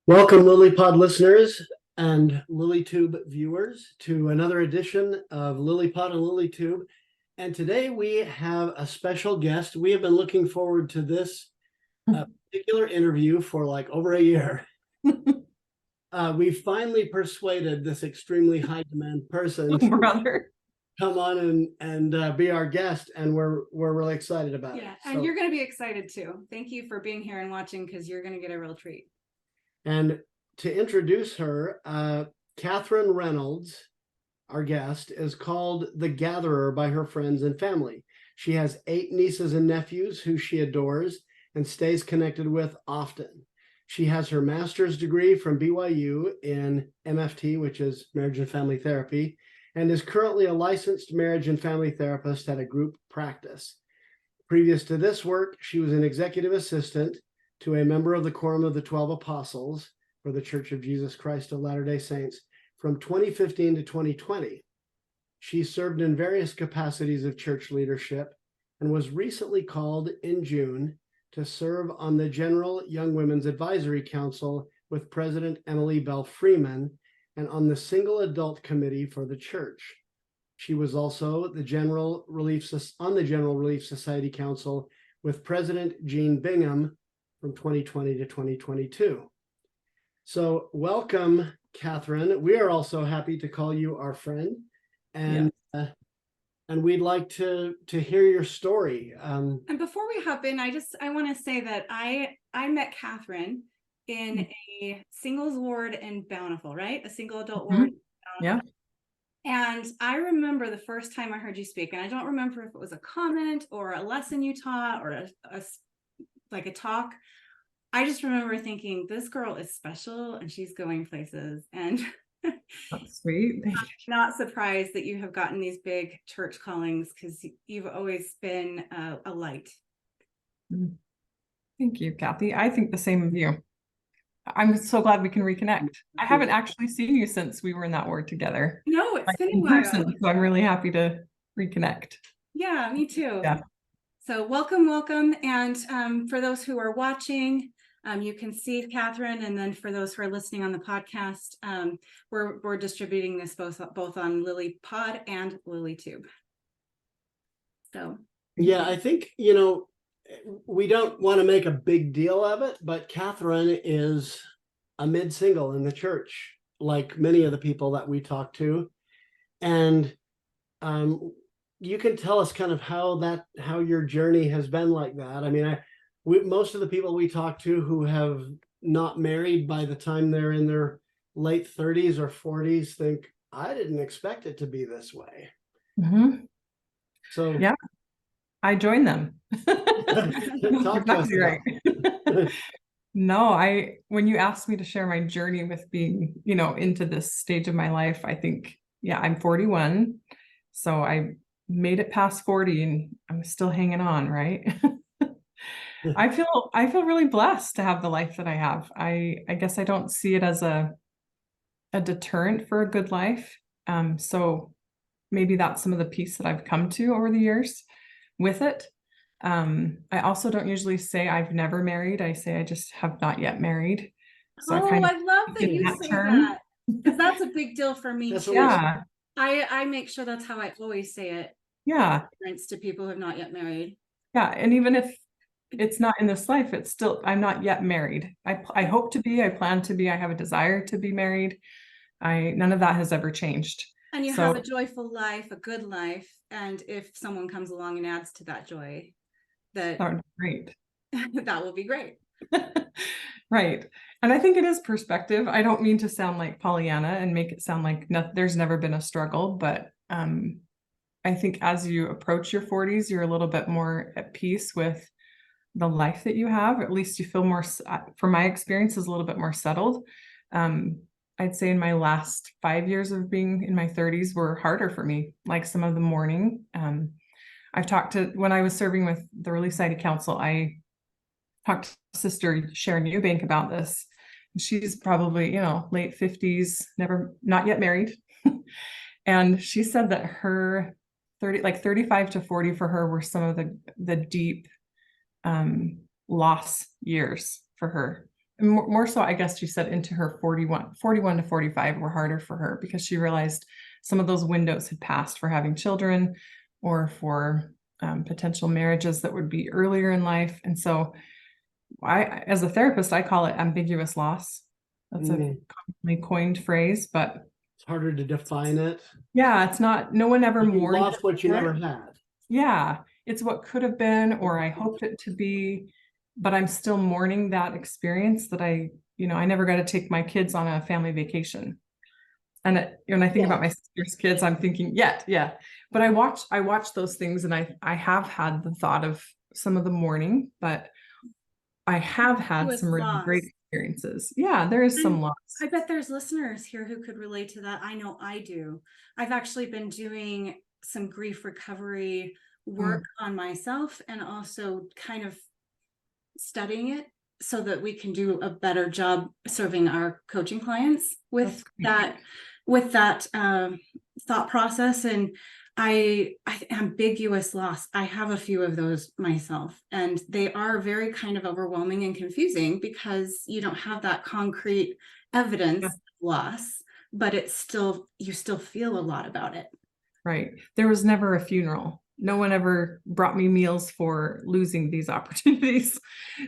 Welcome, LilyPod listeners and LilyTube viewers, to another edition of LilyPod and LilyTube. And today we have a special guest. We have been looking forward to this particular interview for like over a year. We finally persuaded this extremely high demand person to come on and be our guest, and we're really excited about it. Yeah, and you're going to be excited too. Thank you for being here and watching, because you're going to get a real treat. And to introduce her, Kathryn Reynolds, our guest, is called the Gatherer by her friends and family. She has 8 nieces and nephews who she adores and stays connected with often. She has her master's degree from BYU in MFT, which is marriage and family therapy, and is currently a licensed marriage and family therapist at a group practice. Previous to this work, she was an executive assistant to a member of the Quorum of the 12 Apostles for the Church of Jesus Christ of Latter-day Saints from 2015 to 2020. She served in various capacities of church leadership and was recently called in June to serve on the General Young Women's Advisory Council with President Emily Bell Freeman and on the Single Adult Committee for the church. She was also on the General Relief Society Council with President Jean Bingham from 2020 to 2022. So welcome, Kathryn. We are also happy to call you our friend, and we'd like to hear your story. And before we hop in, I want to say that I met Kathryn in a singles ward in Bountiful, right? A single adult ward. Yeah. And I remember the first time I heard you speak, and I don't remember if it was a comment or a lesson you taught or a talk. I just remember thinking, this girl is special and she's going places. And that's sweet. I'm not surprised that you have gotten these big church callings, because you've always been a light. Thank you, Kathy. I think the same of you. I'm so glad we can reconnect. I haven't actually seen you since we were in that ward together. No, it's been a while. So I'm really happy to reconnect. Yeah, me too. Yeah. So welcome. And for those who are watching, you can see Kathryn, and then for those who are listening on the podcast, we're distributing this both on LilyPod and LilyTube. So yeah, I think we don't want to make a big deal of it, but Kathryn is a mid-single in the church, like many of the people that we talk to, and you can tell us kind of how your journey has been like that. I mean, most of the people we talk to who have not married by the time they're in their late 30s or 40s think, I didn't expect it to be this way. Mm-hmm. So yeah, I joined them. Talk to us right. No, when you asked me to share my journey with being, into this stage of my life, I think, I'm 41. So I made it past 40 and I'm still hanging on, right? I feel really blessed to have the life that I have. I guess I don't see it as a deterrent for a good life. So maybe that's some of the peace that I've come to over the years with it. I also don't usually say I've never married. I say I just have not yet married. So I love that you say that, because that's a big deal for me too. Yeah. I make sure that's how I always say it. Yeah. To people who have not yet married. Yeah. And even if it's not in this life, it's still, I'm not yet married. I hope to be, I plan to be, I have a desire to be married. None of that has ever changed. And you have a joyful life, a good life. And if someone comes along and adds to that joy, that would be great. That will be great. Right. And I think it is perspective. I don't mean to sound like Pollyanna and make it sound like there's never been a struggle, but I think as you approach your 40s, you're a little bit more at peace with the life that you have. At least you feel more, from my experience, is a little bit more settled. I'd say in my last 5 years of being in my 30s were harder for me, like some of the mourning. I've talked to, when I was serving with the Relief Society Council, I talked to Sister Sharon Eubank about this. She's probably, late 50s, not yet married. And she said that her 35 to 40 for her were some of the deep loss years for her. more so, I guess she said into her 41 to 45 were harder for her because she realized some of those windows had passed for having children or for potential marriages that would be earlier in life. And so as a therapist, I call it ambiguous loss. That's a commonly coined phrase, but it's harder to define it. Yeah, it's not, no one ever You mourned lost what you for never it. had. Yeah, it's what could have been, or I hoped it to be, but I'm still mourning that experience that I never got to take my kids on a family vacation. And when I think about my sister's kids, I'm thinking, yeah. But I watch those things, and I have had the thought of some of the mourning, but I have had some really great experiences. Yeah, there is some loss. I bet there's listeners here who could relate to that. I know I do. I've actually been doing some grief recovery work on myself, and also kind of studying it so that we can do a better job serving our coaching clients with that thought process. And I ambiguous loss, I have a few of those myself, and they are very kind of overwhelming and confusing because you don't have that concrete evidence of loss, but you still feel a lot about it. Right. There was never a funeral. No one ever brought me meals for losing these opportunities.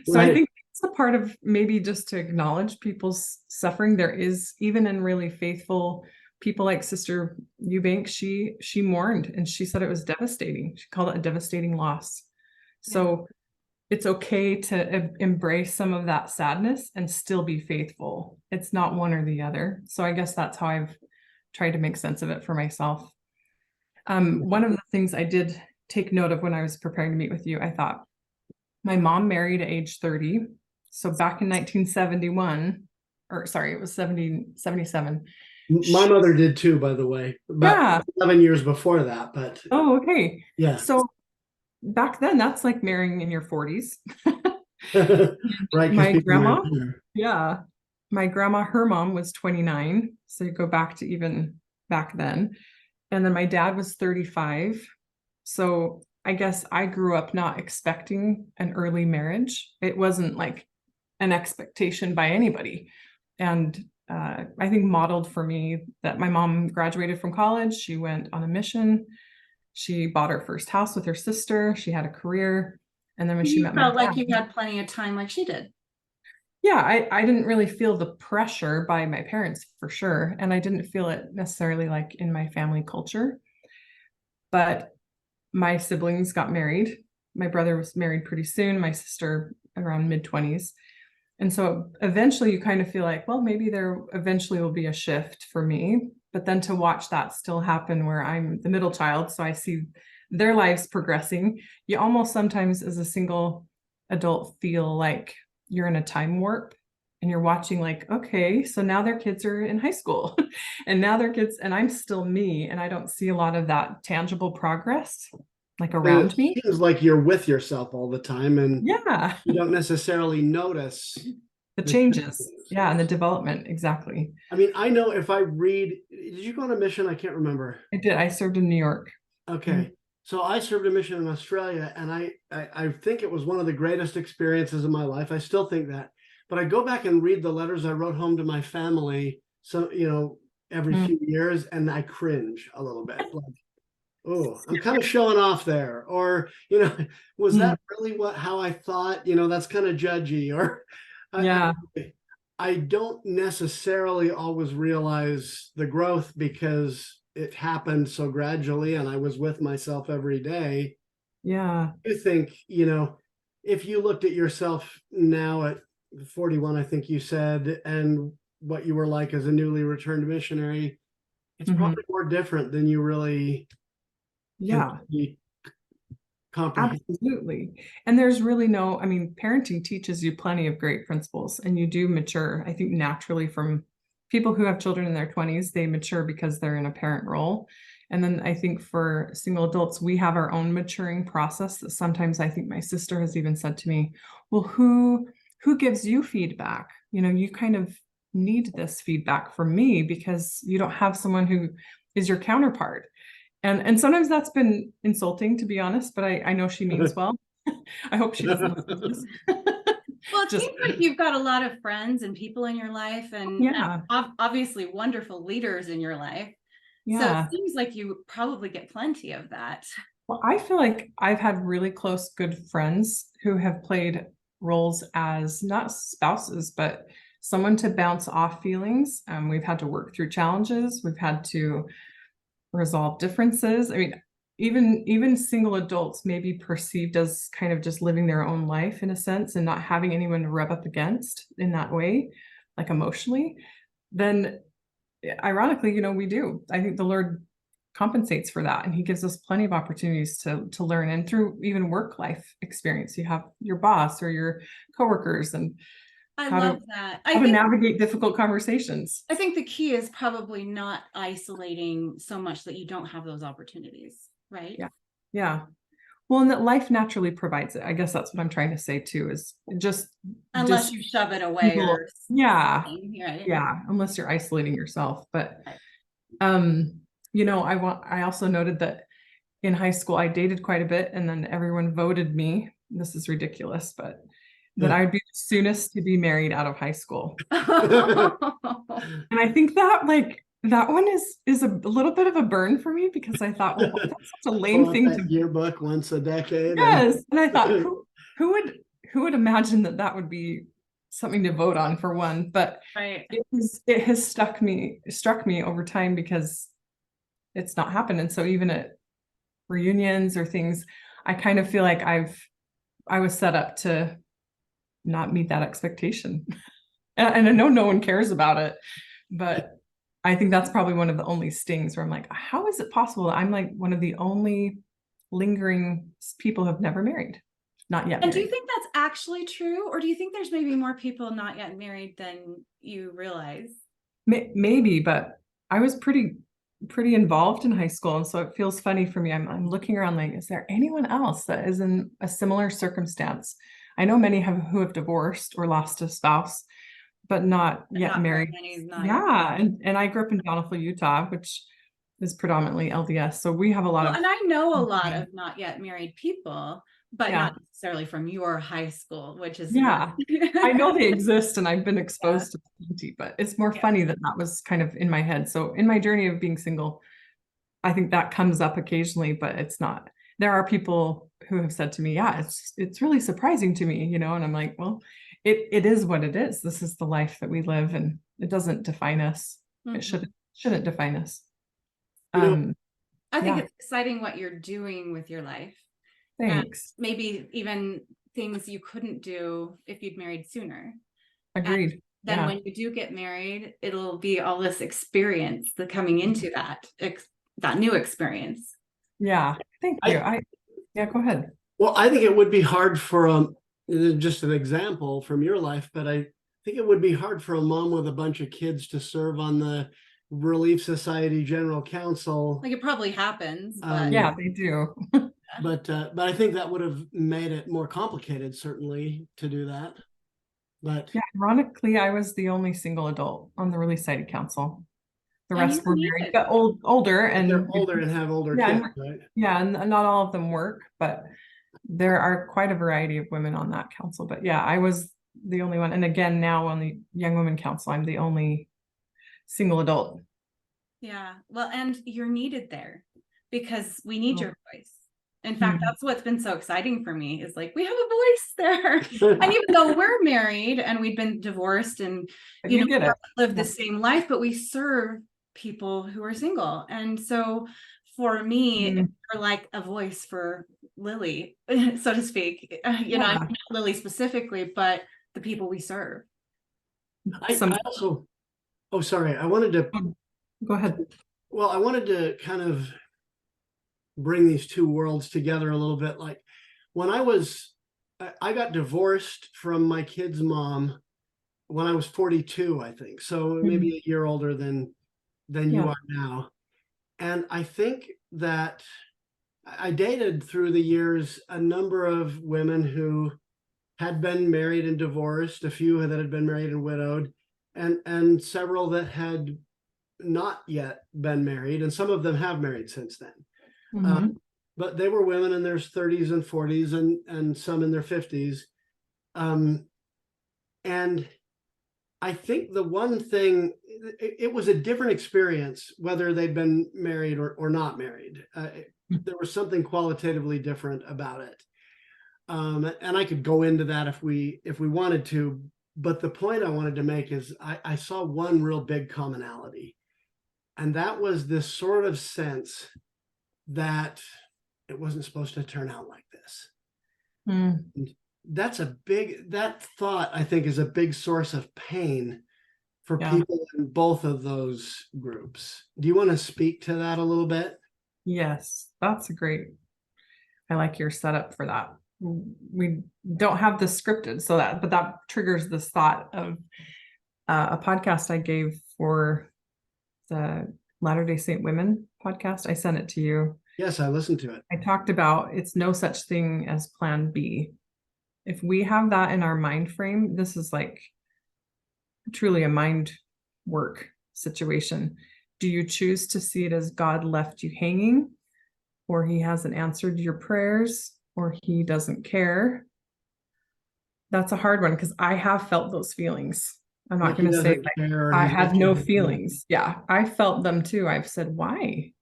So I think it's a part of maybe just to acknowledge people's suffering. There is, even in really faithful people like Sister Eubank, she mourned, and she said it was devastating. She called it a devastating loss. So it's okay to embrace some of that sadness and still be faithful. It's not one or the other. So I guess that's how I've tried to make sense of it for myself. One of the things I did take note of when I was preparing to meet with you, I thought, my mom married at age 30. So back in 1971, or sorry, it was 77. My mother did too, by the way, about 11 years before that, but. Oh, okay. Yeah. So back then, that's like marrying in your 40s. Right. My grandma, my grandma, her mom was 29. So you go back to even back then. And then my dad was 35. So I guess I grew up not expecting an early marriage. It wasn't like an expectation by anybody. And I think modeled for me that my mom graduated from college. She went on a mission. She bought her first house with her sister. She had a career. And then when she met my dad, felt like you had plenty of time like she did. Yeah, I didn't really feel the pressure by my parents for sure. And I didn't feel it necessarily like in my family culture. But my siblings got married. My brother was married pretty soon. My sister around mid-20s. And so eventually you kind of feel like, well, maybe there eventually will be a shift for me. But then to watch that still happen where I'm the middle child, so I see their lives progressing, you almost sometimes as a single adult feel like you're in a time warp, and you're watching like, okay, so now their kids are in high school and now their kids, and I'm still me, and I don't see a lot of that tangible progress like around me. It seems like you're with yourself all the time, and you don't necessarily notice the changes. And the development. Exactly. I mean, I know if I read, did you go on a mission? I can't remember. I did. I served in New York. Okay. So I served a mission in Australia, and I think it was one of the greatest experiences of my life. I still think that. But I go back and read the letters I wrote home to my family, so every few years, and I cringe a little bit. Like, oh, I'm kind of showing off there, or was that really how I thought? That's kind of judgy, or I don't necessarily always realize the growth because it happened so gradually, and I was with myself every day. Yeah. I think, if you looked at yourself now at 41, I think you said, and what you were like as a newly returned missionary, it's probably more different than you really comprehend. Absolutely. And there's really parenting teaches you plenty of great principles, and you do mature, I think, naturally from people who have children in their 20s. They mature because they're in a parent role. And then I think for single adults, we have our own maturing process that sometimes I think my sister has even said to me, well, who gives you feedback? You kind of need this feedback from me because you don't have someone who is your counterpart. And sometimes that's been insulting, to be honest, but I know she means well. I hope she doesn't listen to this. Well, it Just seems like you've got a lot of friends and people in your life, and yeah, obviously wonderful leaders in your life. So yeah. it seems like you probably get plenty of that. Well, I feel like I've had really close, good friends who have played roles as not spouses, but someone to bounce off feelings. We've had to work through challenges. We've had to resolve differences. I mean, even single adults may be perceived as kind of just living their own life in a sense and not having anyone to rub up against in that way, like emotionally. Then, ironically, we do. I think the Lord compensates for that, and he gives us plenty of opportunities to learn. And through even work life experience, you have your boss or your coworkers, and I how love to that. how to navigate difficult conversations. I think the key is probably not isolating so much that you don't have those opportunities, right? Yeah. Well, and that life naturally provides it. I guess that's what I'm trying to say too, is just Unless you shove it away people, or yeah, something, right? yeah, unless you're isolating yourself. But I also noted that in high school I dated quite a bit, and then everyone voted me. This is ridiculous, but that I would be the soonest to be married out of high school. And I think that one is a little bit of a burn for me, because I thought, well, that's such a lame thing to yearbook once a decade. Yes, and I thought, who would imagine that would be something to vote on, for one? But Right. it has struck me over time, because it's not happened. And so even at reunions or things, I kind of feel like I was set up to not meet that expectation. And I know no one cares about it, but I think that's probably one of the only stings where I'm like, how is it possible that I'm like one of the only lingering people who have never married, not yet And married? do you think that's actually true? Or do you think there's maybe more people not yet married than you realize? Maybe, but I was pretty involved in high school. And so it feels funny for me. I'm looking around like, is there anyone else that is in a similar circumstance? I know many who have divorced or lost a spouse, but not yet married. Yeah. And I grew up in Bountiful, Utah, which is predominantly LDS. So we have a lot of. And I know a lot of not yet married people, but Yeah. not necessarily from your high school, which is. Yeah. I know they exist, and I've been exposed to plenty, but it's more funny that was kind of in my head. So in my journey of being single, I think that comes up occasionally, but it's not. There are people who have said to me, yeah, it's really surprising to me, and I'm like, well, it is what it is. This is the life that we live, and it doesn't define us. Mhm. It shouldn't define us. I think it's exciting what you're doing with your life. Thanks. Maybe even things you couldn't do if you'd married sooner. Agreed. And then when you do get married, it'll be all this experience coming into that new experience. Yeah. Thank you. Go ahead. Well, I think it would be hard for just an example from your life, but I think it would be hard for a mom with a bunch of kids to serve on the Relief Society General Council. Like, it probably happens, but yeah, they do. But I think that would have made it more complicated, certainly, to do that. But yeah, ironically, I was the only single adult on the Relief Society Council. The rest were married, but older, and they're older and have older kids, right? Yeah, and not all of them work, but there are quite a variety of women on that council. But yeah, I was the only one. And again, now on the Young Women Council, I'm the only single adult. Yeah, well, and you're needed there because we need your voice. In fact, that's what's been so exciting for me, is like, we have a voice there. And even though we're married and we've been divorced and live the same life, but we serve people who are single. And so for me, you're like a voice for Lily, so to speak. Not Lily specifically, but the people we serve. I also, sorry, I wanted to go ahead. Well, I wanted to kind of bring these two worlds together a little bit. Like, when I got divorced from my kid's mom when I was 42, I think. So maybe a year older than you are now. And I think that I dated through the years a number of women who had been married and divorced, a few that had been married and widowed, and several that had not yet been married, and some of them have married since then. But they were women in their 30s and 40s, and some in their 50s. And I think the one thing, it was a different experience, whether they'd been married or not married. There was something qualitatively different about it. And I could go into that if we wanted to, but the point I wanted to make is I saw one real big commonality, and that was this sort of sense that it wasn't supposed to turn out like this. Mm. That thought, I think, is a big source of pain for people in both of those groups. Do you want to speak to that a little bit? Yes, I like your setup for that. We don't have this scripted, but that triggers this thought of a podcast I gave for the Latter-day Saint Women podcast. I sent it to you. Yes, I listened to it. I talked about it's no such thing as plan B. If we have that in our mind frame, this is like truly a mind work situation. Do you choose to see it as God left you hanging, or he hasn't answered your prayers, or he doesn't care? That's a hard one, because I have felt those feelings. I'm not going to say I had no feelings. Yeah, I felt them too. I've said, why?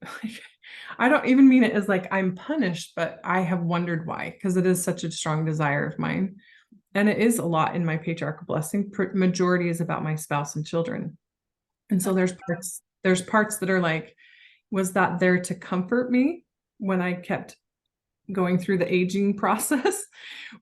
I don't even mean it as like I'm punished, but I have wondered why, because it is such a strong desire of mine. And it is a lot in my patriarchal blessing. Majority is about my spouse and children. And so there's parts that are like, was that there to comfort me when I kept going through the aging process,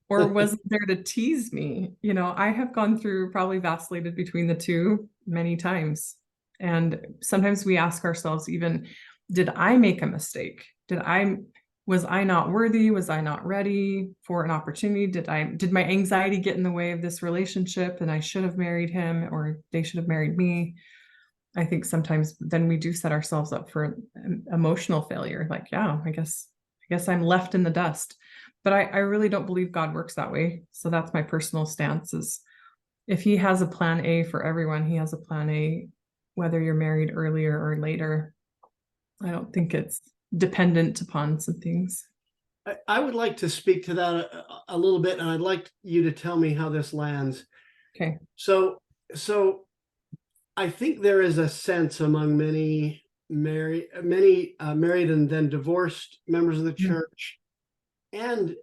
or was it there to tease me? You know, I have gone through, probably vacillated between the two many times. And sometimes we ask ourselves, even, did I make a mistake? Was I not worthy? Was I not ready for an opportunity? Did my anxiety get in the way of this relationship and I should have married him, or they should have married me? I think sometimes then we do set ourselves up for emotional failure. Like, yeah, I guess I'm left in the dust. But I really don't believe God works that way. So that's my personal stance, is if he has a plan A for everyone, he has a plan A, whether you're married earlier or later. I don't think it's dependent upon some things. I would like to speak to that a little bit, and I'd like you to tell me how this lands. Okay. So I think there is a sense among many married and then divorced members of the church, and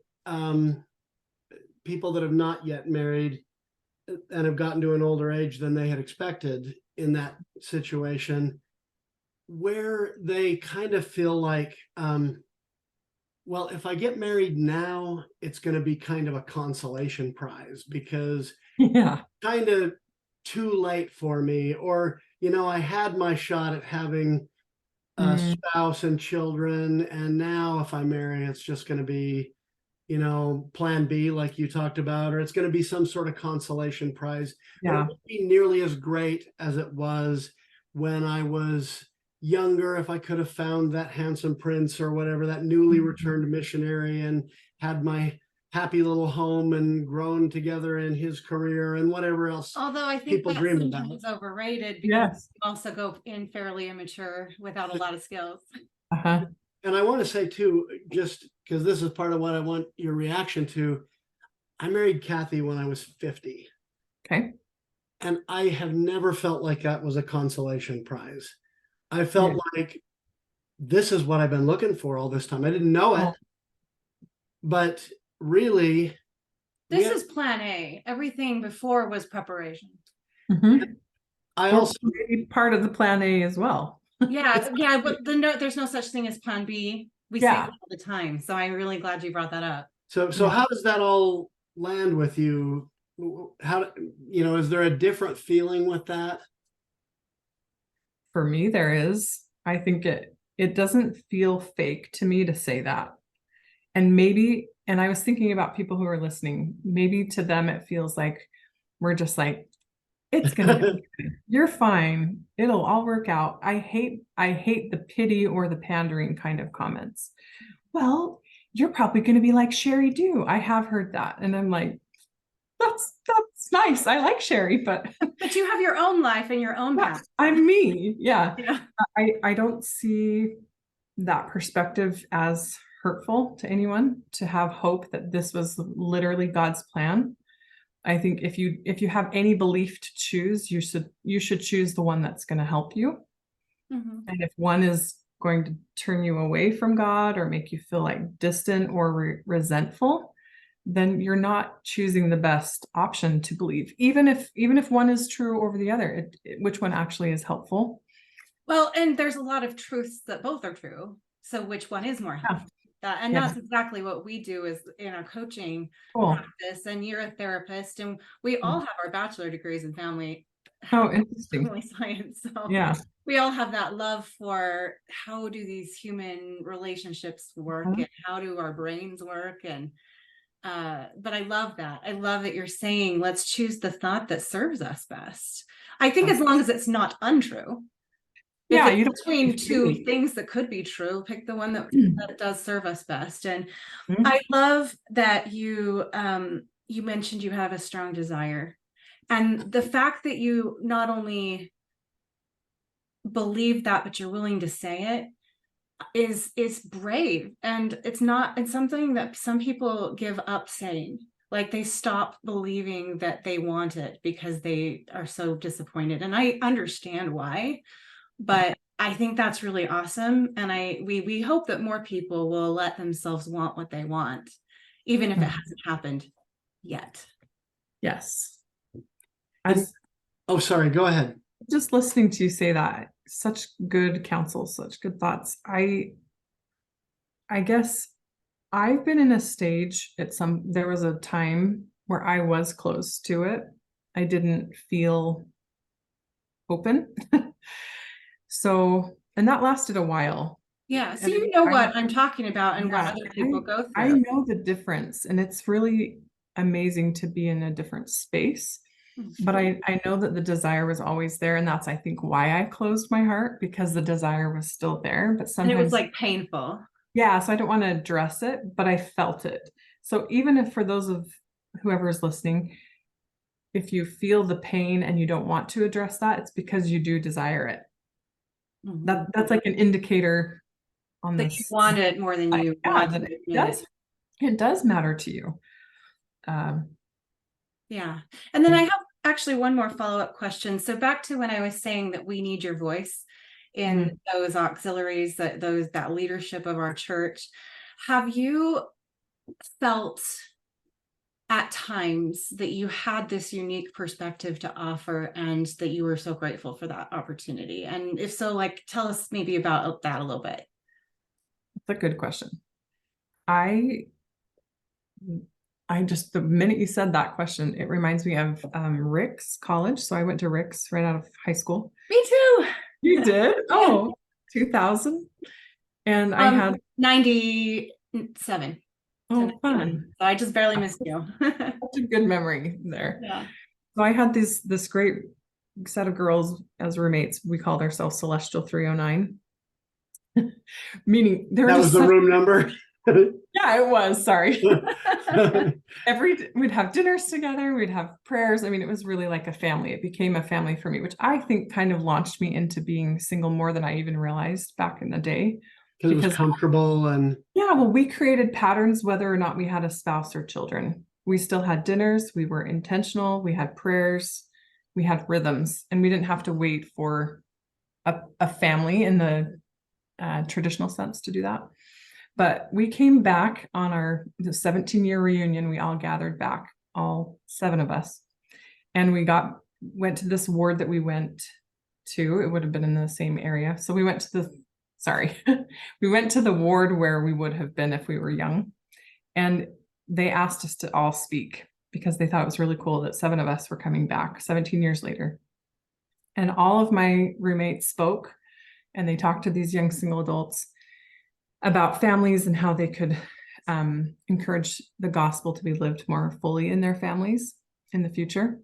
people that have not yet married and have gotten to an older age than they had expected in that situation, where they kind of feel like, well, if I get married now, it's going to be kind of a consolation prize, because kind of too late for me, or, you know, I had my shot at having a spouse and children, and now if I marry, it's just going to be, you know, plan B, like you talked about, or it's going to be some sort of consolation prize. Yeah. It won't be nearly as great as it was when I was younger. If I could have found that handsome prince or whatever, that newly returned missionary, and had my happy little home and grown together in his career and whatever else. Although I think people dream about is overrated, because you also go in fairly immature without a lot of skills. Uh-huh. And I want to say too, just because this is part of what I want your reaction to, I married Kathy when I was 50. Okay. And I have never felt like that was a consolation prize. I felt like this is what I've been looking for all this time. I didn't know it, but really, this is plan A. Everything before was preparation. I also part of the plan A as well. Yeah, but there's no such thing as plan B. We say that all the time. So I'm really glad you brought that up. So how does that all land with you? How, you know, is there a different feeling with that? For me, there is. I think it doesn't feel fake to me to say that. And maybe, and I was thinking about people who are listening, maybe to them it feels like we're just like, it's gonna be good. You're fine. It'll all work out. I hate the pity or the pandering kind of comments. Well, you're probably gonna be like Sherry do. I have heard that. And I'm like, that's nice. I like Sherry, but you have your own life and your own path. I'm me. Yeah. I don't see that perspective as hurtful to anyone, to have hope that this was literally God's plan. I think if you have any belief to choose, you should choose the one that's going to help you. Mhm. And if one is going to turn you away from God or make you feel like distant or resentful, then you're not choosing the best option to believe. Even if one is true over the other, which one actually is helpful? Well, and there's a lot of truths that both are true. So which one is more helpful? That's exactly what we do is in our coaching practice. And you're a therapist, and we all have our bachelor degrees in family Interesting. Science. So Yeah. we all have that love for how do these human relationships work and how do our brains work. And but I love that. I love that you're saying, let's choose the thought that serves us best. I think as long as it's not untrue. Yeah, if you it's don't between two things that could be true, pick the one that does serve us best. And I love that you mentioned you have a strong desire. And the fact that you not only believe that, but you're willing to say it is brave. And it's something that some people give up saying. Like they stop believing that they want it because they are so disappointed. And I understand why, but I think that's really awesome. And we hope that more people will let themselves want what they want, even if it hasn't happened yet. Yes. Oh, sorry, go ahead. Just listening to you say that, such good counsel, such good thoughts. I guess I've been in a stage there was a time where I was close to it. I didn't feel open. So, and that lasted a while. Yeah. So you know what I'm talking about and what other people go through. I know the difference, and it's really amazing to be in a different space. But I know that the desire was always there, and that's, I think, why I closed my heart, because the desire was still there. But sometimes and it was like painful. Yeah, so I don't want to address it, but I felt it. So even if for those of whoever is listening, if you feel the pain and you don't want to address that, it's because you do desire it. That's like an indicator on that this. You want it more than you want it. It does matter to you. Yeah. And then I have actually one more follow-up question. So back to when I was saying that we need your voice in those auxiliaries, that leadership of our church. Have you felt at times that you had this unique perspective to offer and that you were so grateful for that opportunity? And if so, like, tell us maybe about that a little bit. That's a good question. I just, the minute you said that question, it reminds me of Rick's college. So I went to Rick's right out of high school. Me too. You did? Oh, 2000. And I had 97. Oh, fun. So I just barely missed you. Such a good memory there. Yeah. So I had this great set of girls as roommates. We called ourselves Celestial 309. Meaning there was the room number. Yeah, it was. Sorry. We'd have dinners together. We'd have prayers. I mean, it was really like a family. It became a family for me, which I think kind of launched me into being single more than I even realized back in the day. Because it was comfortable and well, we created patterns whether or not we had a spouse or children. We still had dinners. We were intentional. We had prayers. We had rhythms, and we didn't have to wait for a family in the traditional sense to do that. But we came back on the 17-year reunion. We all gathered back, all 7 of us. And we went to this ward that we went to. It would have been in the same area. So we went to we went to the ward where we would have been if we were young. And they asked us to all speak because they thought it was really cool that 7 of us were coming back 17 years later. And all of my roommates spoke, and they talked to these young single adults about families and how they could encourage the gospel to be lived more fully in their families in the future.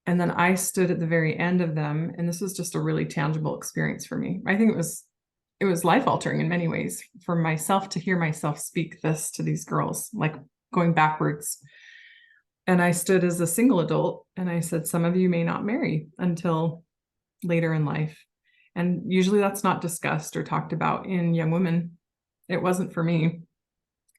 And then I stood at the very end of them, and this was just a really tangible experience for me. I think it was life-altering in many ways for myself to hear myself speak this to these girls, like going backwards. And I stood as a single adult, and I said, some of you may not marry until later in life. And usually that's not discussed or talked about in young women. It wasn't for me.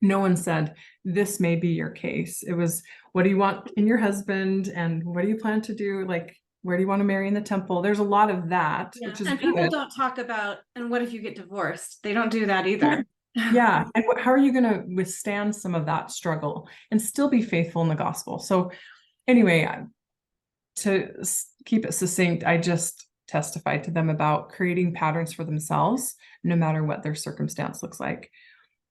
No one said, this may be your case. It was, what do you want in your husband? And what do you plan to do? Like, where do you want to marry in the temple? There's a lot of that, Yeah. which is And people good. don't talk about, and what if you get divorced? They don't do that either. Yeah. And how are you going to withstand some of that struggle and still be faithful in the gospel? So anyway, to keep it succinct, I just testified to them about creating patterns for themselves, no matter what their circumstance looks like.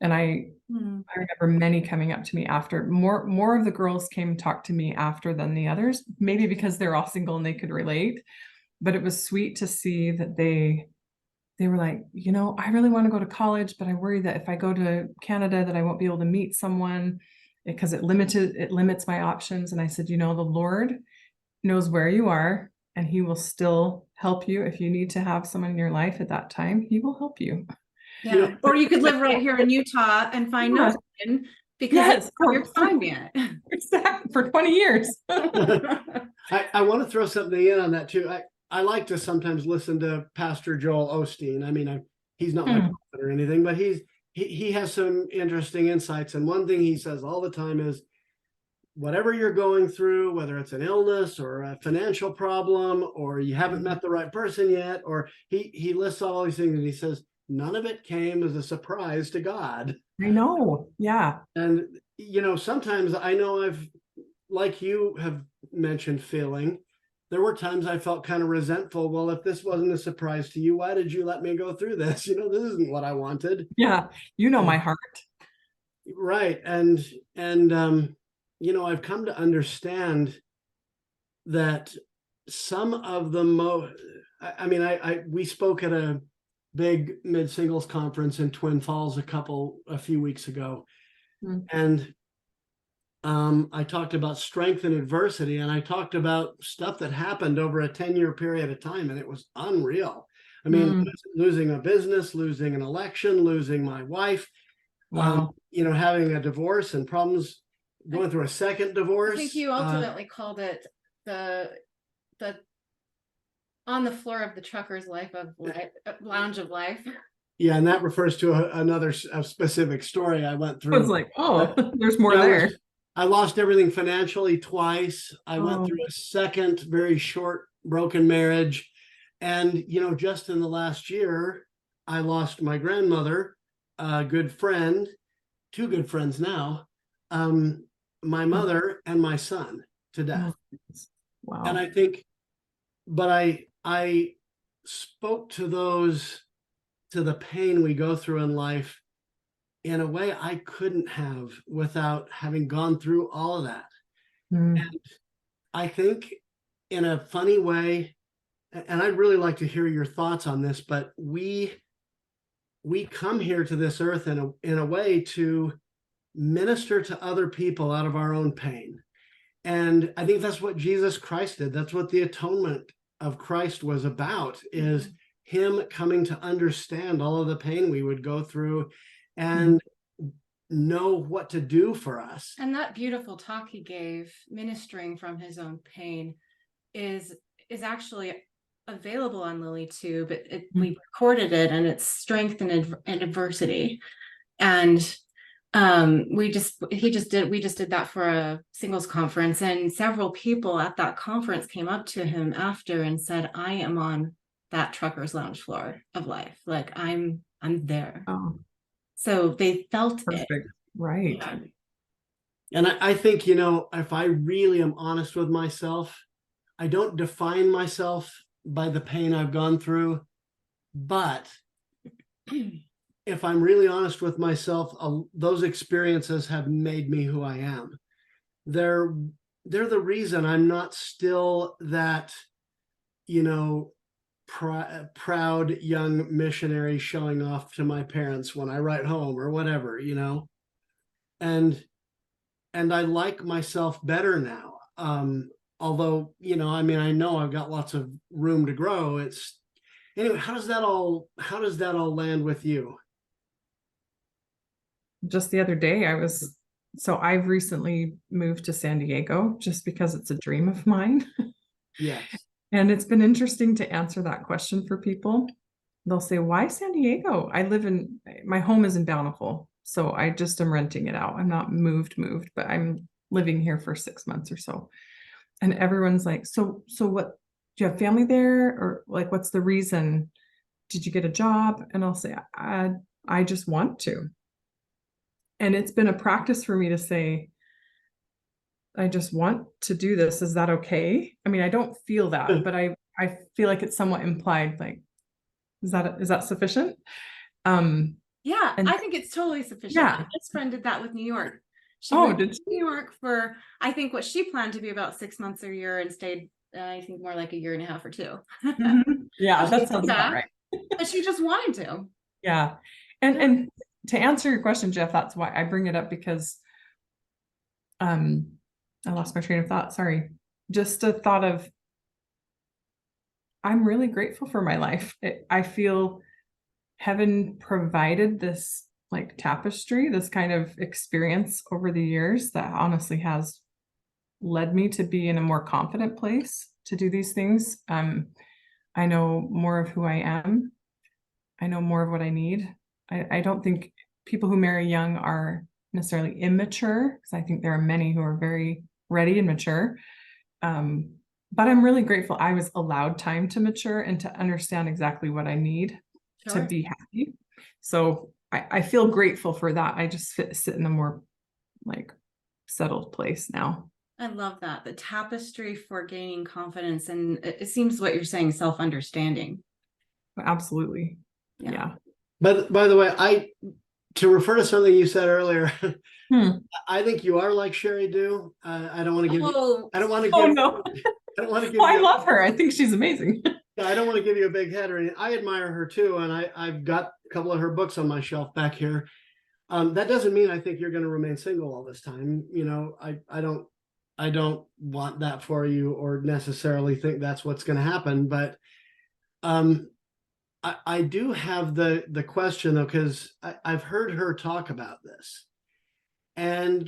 And I remember many coming up to me after. More of the girls came and talked to me after than the others, maybe because they're all single and they could relate. But it was sweet to see that they were like, I really want to go to college, but I worry that if I go to Canada that I won't be able to meet someone because it limits my options. And I said, the Lord knows where you are, and he will still help you. If you need to have someone in your life at that time, he will help you. Yeah. Or you could live right here in Utah and find no one because it's not your time yet. Exactly, for 20 years. I want to throw something in on that too. I like to sometimes listen to Pastor Joel Osteen. I mean, he's not my prophet or anything, but he has some interesting insights. And one thing he says all the time is, whatever you're going through, whether it's an illness or a financial problem, or you haven't met the right person yet, or he lists all these things, and he says, none of it came as a surprise to God. I know. Yeah. And, sometimes I know like you have mentioned feeling, there were times I felt kind of resentful. Well, if this wasn't a surprise to you, why did you let me go through this? This isn't what I wanted. Yeah. My heart. Right. And I've come to understand that some of the we spoke at a big mid-singles conference in Twin Falls a few weeks ago. And I talked about strength and adversity, and I talked about stuff that happened over a 10-year period of time, and it was unreal. I mean, losing a business, losing an election, losing my wife, having a divorce and problems, going through a second divorce. I think you ultimately called it the on the floor of the trucker's lounge of life. Yeah, and that refers to another specific story I went through. I was like, there's more there. I lost everything financially twice. I went through a second very short broken marriage. And, just in the last year, I lost my grandmother, a good friend, two good friends now, my mother and my son to death. Wow. And I think, but I spoke to the pain we go through in life in a way I couldn't have without having gone through all of that. And I think in a funny way, and I'd really like to hear your thoughts on this, but we come here to this earth in a way to minister to other people out of our own pain. And I think that's what Jesus Christ did. That's what the atonement of Christ was about, is him coming to understand all of the pain we would go through and know what to do for us. And that beautiful talk he gave, ministering from his own pain, is actually available on LilyTube. We recorded it, and it's strength and adversity. And we just did that for a singles conference, and several people at that conference came up to him after and said, I am on that trucker's lounge floor of life. Like I'm there. So they felt it. Right. And I think, if I really am honest with myself, I don't define myself by the pain I've gone through, but if I'm really honest with myself, those experiences have made me who I am. They're the reason I'm not still that, proud young missionary showing off to my parents when I write home or whatever, and I like myself better now. Although, I know I've got lots of room to grow. Anyway, how does that all land with you? Just the other day, I've recently moved to San Diego just because it's a dream of mine. Yes. And it's been interesting to answer that question for people. They'll say, why San Diego? My home is in Bountiful. So I just am renting it out. I'm not moved, but I'm living here for 6 months or so. And everyone's like, so what, do you have family there? Or like, what's the reason? Did you get a job? And I'll say, I just want to. And it's been a practice for me to say, I just want to do this. Is that okay? I mean, I don't feel that, but I feel like it's somewhat implied, like, is that sufficient? Yeah, And I think it's totally sufficient. Yeah. My best friend did that with New York. She Oh, went did to New York for, I think what she planned to be about 6 months or a year, and stayed, I think more like a year and a half or two. Mhm. Yeah, that sounds about Yeah. right. But she just wanted to. Yeah. Yeah. And to answer your question, Jeff, that's why I bring it up, because I lost my train of thought. Sorry. Just a thought of, I'm really grateful for my life. I feel heaven provided this like tapestry, this kind of experience over the years that honestly has led me to be in a more confident place to do these things. I know more of who I am. I know more of what I need. I don't think people who marry young are necessarily immature, because I think there are many who are very ready and mature. But I'm really grateful I was allowed time to mature and to understand exactly what I need to Sure. be happy. So I feel grateful for that. I just sit in a more like settled place now. I love that. The tapestry for gaining confidence. And it seems what you're saying, self-understanding. Absolutely. Yeah. Yeah. But by the way, to refer to something you said earlier, I think you are like Sherry Do. I don't want to give you. I don't want to give. Oh no. I don't want to give Well, you. I love her. I think she's amazing. Yeah, I don't want to give you a big head or anything. I admire her too, and I've got a couple of her books on my shelf back here. That doesn't mean I think you're going to remain single all this time. You know, I don't want that for you, or necessarily think that's what's going to happen. But I do have the question though, because I've heard her talk about this, and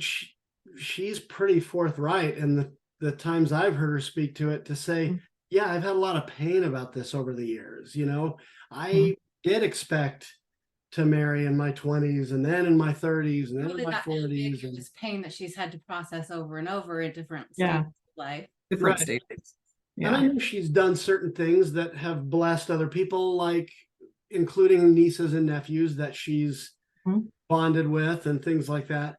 she's pretty forthright in the times I've heard her speak to it, to say, yeah, I've had a lot of pain about this over the years. You know, I did expect to marry in my 20s, and then in my 30s, and then in my 40s. And this pain that she's had to process over and over at different Yeah. stages of life. Different Right. stages. And I Yeah. know she's done certain things that have blessed other people, like including nieces and nephews that she's bonded with and things like that.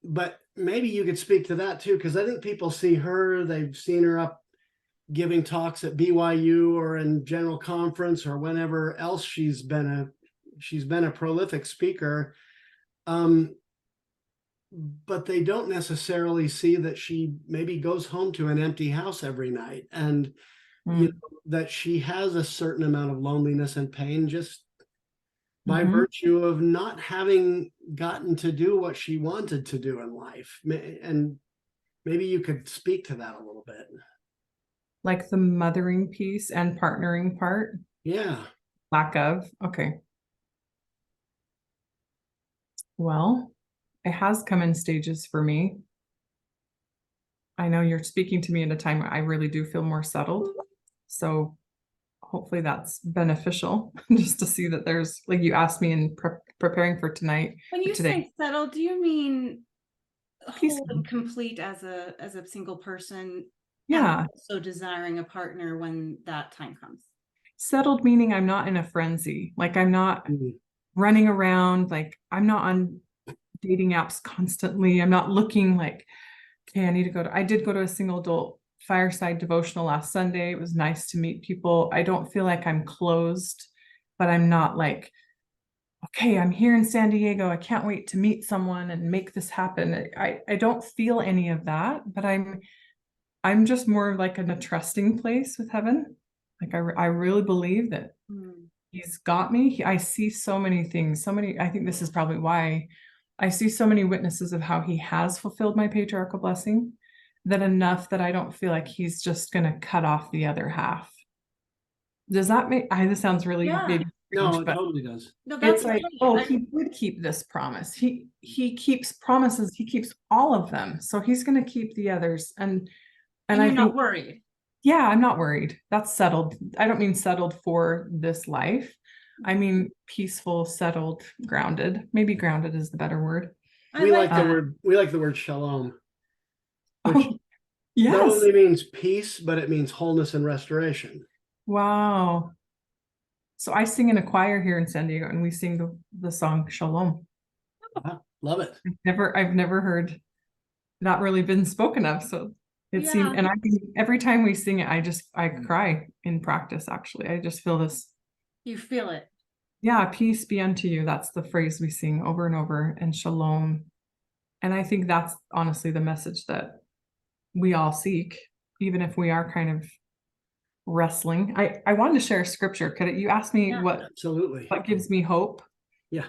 But maybe you could speak to that too, because I think people see her, they've seen her up giving talks at BYU or in general conference or whenever else she's been a prolific speaker. But they don't necessarily see that she maybe goes home to an empty house every night, and you know, that she has a certain amount of loneliness and pain just by virtue of not having gotten to do what she wanted to do in life. And maybe you could speak to that a little bit. Like the mothering piece and partnering part? Yeah. Lack of. Okay. Well, it has come in stages for me. I know you're speaking to me at a time where I really do feel more settled. So hopefully that's beneficial, just to see that there's, like you asked me in preparing for tonight. When you today. say settled, do you mean Peaceful. whole and complete as a single person? Yeah. So desiring a partner when that time comes. Settled meaning I'm not in a frenzy. Like I'm not running around. Like I'm not on dating apps constantly. I'm not looking like, okay, I did go to a single adult fireside devotional last Sunday. It was nice to meet people. I don't feel like I'm closed, but I'm not like, okay, I'm here in San Diego. I can't wait to meet someone and make this happen. I don't feel any of that, but I'm just more like in a trusting place with heaven. Like I really believe that he's got me. I see so many things, I think this is probably why I see so many witnesses of how he has fulfilled my patriarchal blessing, that enough that I don't feel like he's just going to cut off the other half. Does that make, this sounds really maybe strange, No, it but totally does. No, that's it's like, oh, he did keep this promise. He keeps promises. He keeps all of them. So he's going to keep the others. And you're I think, not worried. yeah, I'm not worried. That's settled. I don't mean settled for this life. I mean, peaceful, settled, grounded. Maybe grounded is the better word. I We like like the that. word, we like the word shalom, which Oh, not yes. only means peace, but it means wholeness and restoration. Wow. So I sing in a choir here in San Diego, and we sing the song Shalom. Wow, love it. I've never heard not really been spoken of. So it Yeah. seems, and I think every time we sing it, I cry in practice, actually. I just feel this, You feel it. yeah, peace be unto you. That's the phrase we sing over and over, and shalom. And I think that's honestly the message that we all seek, even if we are kind of wrestling. I wanted to share scripture. You ask me Yeah. Absolutely. what gives me hope? Yeah.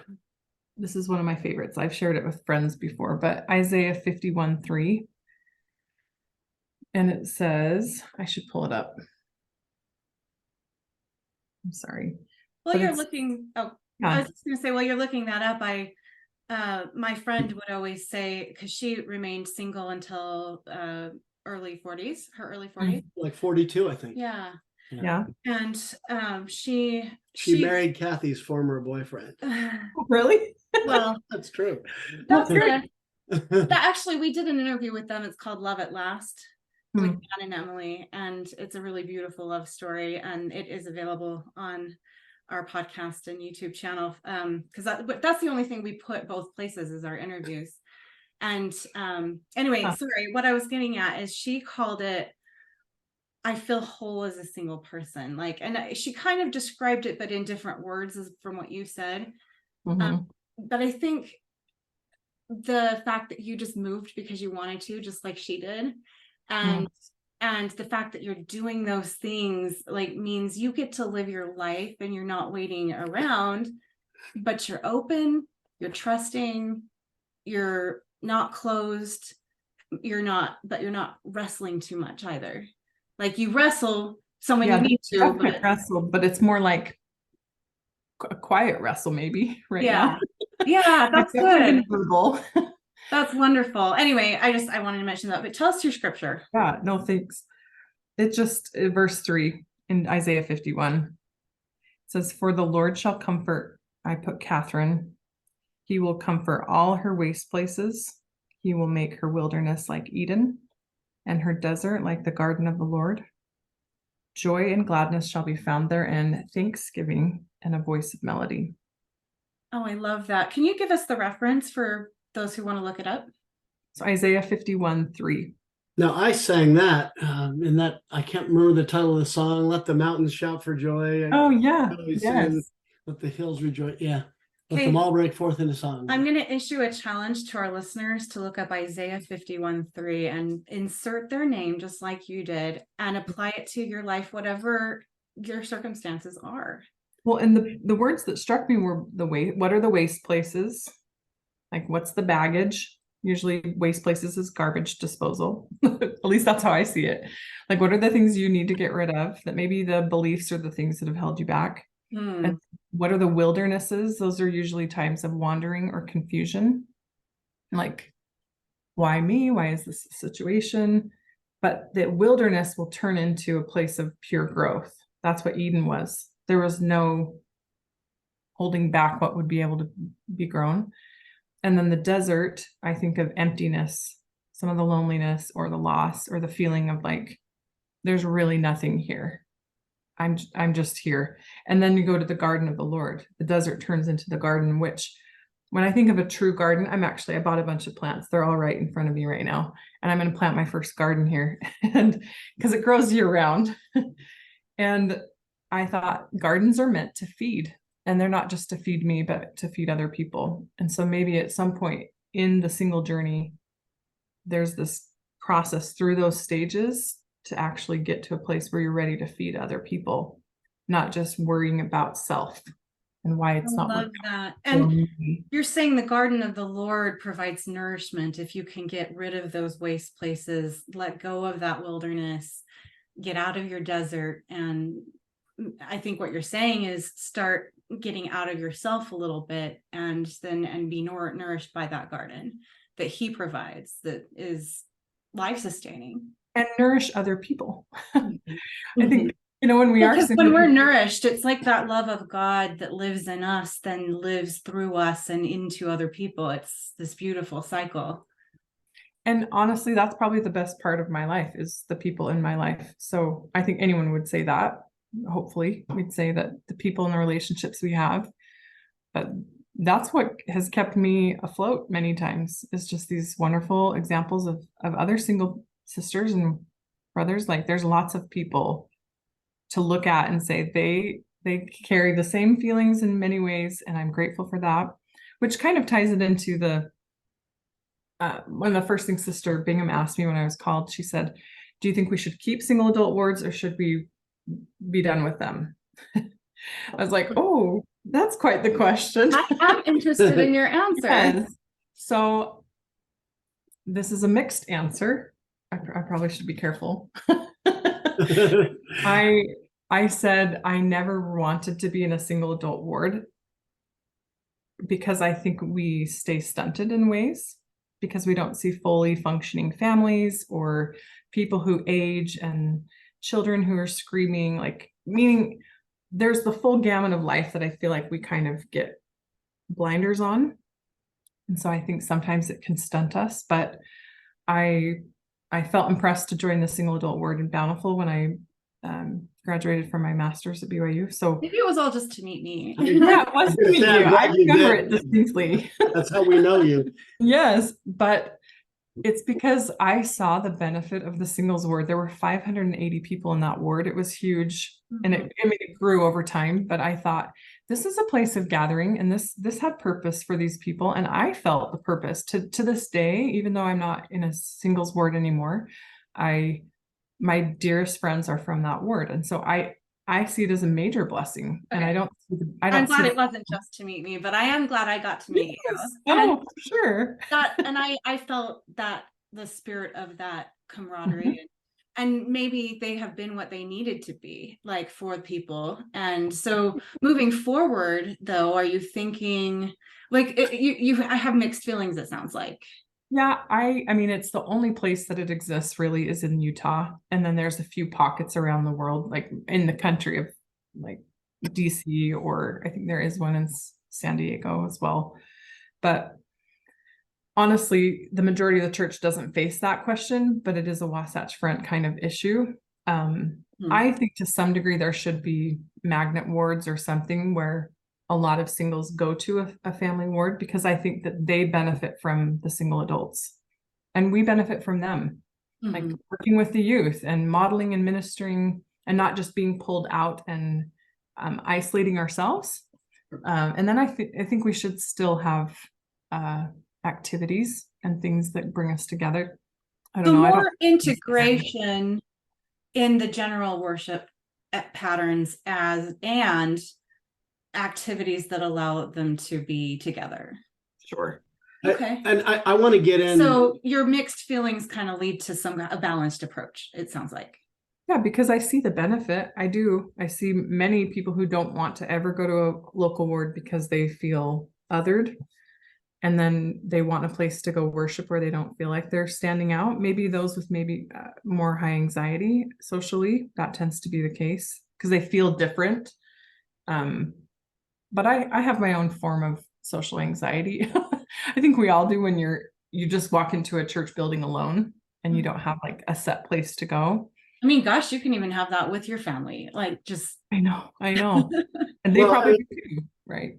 This is one of my favorites. I've shared it with friends before, but Isaiah 51:3. And it says, I should pull it up. I'm sorry. Well, But you're it's- looking, I Yeah. was just gonna say, while you're looking that up, my friend would always say, because she remained single until early 40s, her early 40s. Like 42, I think. Yeah. Yeah. And She married Kathy's former boyfriend. Really? well, That's true. that's great. that actually we did an interview with them. It's called Love at Last with Hmm. Dan and Emily, and it's a really beautiful love story, and it is available on our podcast and YouTube channel, because that's the only thing we put both places is our interviews. And anyway, sorry, what I was getting at is she called it, I feel whole as a single person, like, and she kind of described it but in different words as from what you said. Mhm. But I think the fact that you just moved because you wanted to, just like she did, and the fact that you're doing those things like means you get to live your life and you're not waiting around, but you're open, you're trusting, you're not closed, but you're not wrestling too much either. Like you wrestle someone you need to, but wrestle, but it's more like a quiet wrestle, maybe right yeah. now. Yeah, that's good. Verbal. That's wonderful. Anyway, I wanted to mention that, but tell us your scripture. Yeah, no, thanks. It just verse 3 in Isaiah 51. It says, "For the Lord shall comfort," I put Kathryn. "He will comfort all her waste places. He will make her wilderness like Eden, and her desert like the garden of the Lord. Joy and gladness shall be found therein, thanksgiving and a voice of melody." Oh, I love that. Can you give us the reference for those who want to look it up? So Isaiah 51:3. Now I sang that in that, I can't remember the title of the song. Let the mountains shout for joy. Oh yeah, Sing, let the hills rejoice. Yeah, let Okay. them all break forth into song. I'm going to issue a challenge to our listeners to look up Isaiah 51:3 and insert their name just like you did and apply it to your life, whatever your circumstances are. Well, and the words that struck me were what are the waste places? Like, what's the baggage? Usually waste places is garbage disposal. At least that's how I see it. Like, what are the things you need to get rid of, that maybe the beliefs or the things that have held you back? And what are the wildernesses? Those are usually times of wandering or confusion. Like, why me? Why is this a situation? But the wilderness will turn into a place of pure growth. That's what Eden was. There was no holding back what would be able to be grown. And then the desert, I think of emptiness, some of the loneliness or the loss or the feeling of like, there's really nothing here. I'm just here. And then you go to the garden of the Lord. The desert turns into the garden, which when I think of a true garden, I bought a bunch of plants. They're all right in front of me right now. And I'm going to plant my first garden here, and because it grows year round. And I thought gardens are meant to feed, and they're not just to feed me, but to feed other people. And so maybe at some point in the single journey, there's this process through those stages to actually get to a place where you're ready to feed other people, not just worrying about self and why it's not love working. that. And you're saying the garden of the Lord provides nourishment. If you can get rid of those waste places, let go of that wilderness, get out of your desert. And I think what you're saying is start getting out of yourself a little bit and be nourished by that garden that he provides, that is life sustaining, and nourish other people. I think when we are Because single, when we're nourished, it's like that love of God that lives in us, then lives through us and into other people. It's this beautiful cycle. and honestly, that's probably the best part of my life is the people in my life. So I think anyone would say that. Hopefully, we'd say that the people and the relationships we have. But that's what has kept me afloat many times, is just these wonderful examples of other single sisters and brothers. Like there's lots of people to look at and say they carry the same feelings in many ways, and I'm grateful for that, which kind of ties it into the one of the first things Sister Bingham asked me when I was called. She said, do you think we should keep single adult wards or should we be done with them? I was like, oh, that's quite the question. I am interested in your answer. Yes. So this is a mixed answer. I probably should be careful. I said I never wanted to be in a single adult ward because I think we stay stunted in ways, because we don't see fully functioning families or people who age and children who are screaming, like, meaning there's the full gamut of life that I feel like we kind of get blinders on. And so I think sometimes it can stunt us, but I felt impressed to join the single adult ward in Bountiful when I graduated from my master's at BYU. So maybe it was all just to meet me. yeah, it was to meet you. I remember it distinctly. That's how we know you. Yes, but it's because I saw the benefit of the singles ward. There were 580 people in that ward. It was huge. And it grew over time, but I thought this is a place of gathering, and this had purpose for these people. And I felt the purpose to this day, even though I'm not in a singles ward anymore. My dearest friends are from that ward. And so I see it as a major blessing. Okay. And I'm glad it wasn't just to meet me, but I am glad I got to meet you. Oh, for sure. And I felt that the spirit of that camaraderie, and maybe they have been what they needed to be, like, for people. And so moving forward, though, are you thinking, like, I have mixed feelings, it sounds like. Yeah, I mean, it's the only place that it exists really is in Utah. And then there's a few pockets around the world, like in the country of like DC, or I think there is one in San Diego as well. But honestly, the majority of the church doesn't face that question, but it is a Wasatch Front kind of issue. I think to some degree there should be magnet wards or something where a lot of singles go to a family ward, because I think that they benefit from the single adults and we benefit from them, like working with the youth and modeling and ministering, and not just being pulled out and isolating ourselves. And then I think we should still have activities and things that bring us together. I don't know. More integration in the general worship patterns and activities that allow them to be together. Sure. Okay. I want to get in. So your mixed feelings kind of lead to a balanced approach, it sounds like. Yeah, because I see the benefit. I do. I see many people who don't want to ever go to a local ward because they feel othered. And then they want a place to go worship where they don't feel like they're standing out. Maybe those with more high anxiety socially, that tends to be the case because they feel different. But I have my own form of social anxiety. I think we all do when you just walk into a church building alone and you don't have like a set place to go. I mean, gosh, you can even have that with your family. Like, just I know. And they probably do too, right?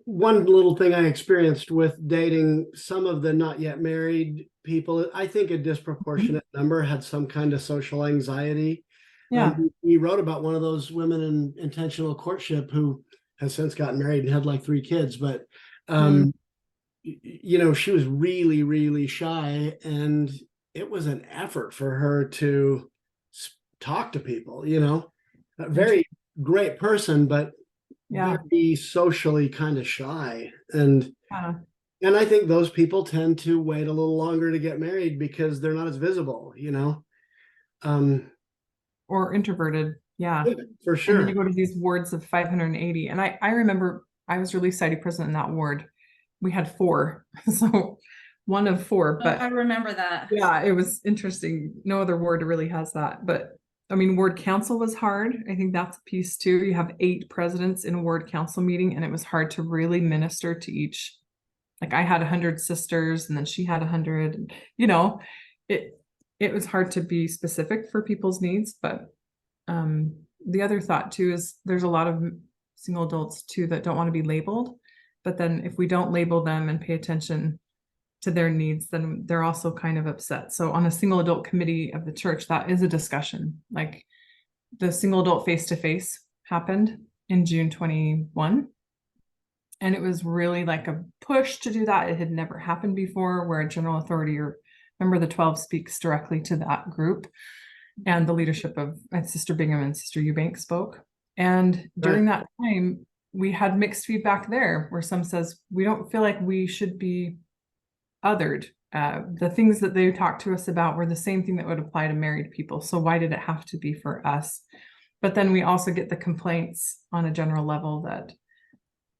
One little thing I experienced with dating some of the not yet married people, I think a disproportionate number had some kind of social anxiety. Yeah. We wrote about one of those women in intentional courtship who has since gotten married and had like 3 kids, but you know, she was really, really shy, and it was an effort for her to talk to people, you know, a very great person, but very socially kind of shy. And I think those people tend to wait a little longer to get married because they're not as visible, you know. Or introverted. Yeah, for sure. And then you go to these wards of 580. And I remember I was relief society president in that ward. We had 4. So one of 4. But I remember that. Yeah, it was interesting. No other ward really has that. But I mean, ward council was hard. I think that's a piece too. You have 8 presidents in a ward council meeting, and it was hard to really minister to each. Like I had 100 sisters, and then she had 100. And, you know, it was hard to be specific for people's needs. But the other thought too is there's a lot of single adults too that don't want to be labeled. But then if we don't label them and pay attention to their needs, then they're also kind of upset. So on a single adult committee of the church, that is a discussion. Like the single adult face-to-face happened in June 21. And it was really like a push to do that. It had never happened before, where a general authority or member of the 12 speaks directly to that group. And the leadership of Sister Bingham and Sister Eubank spoke. And during that time, we had mixed feedback there, where some says, we don't feel like we should be othered. The things that they talked to us about were the same thing that would apply to married people. So why did it have to be for us? But then we also get the complaints on a general level that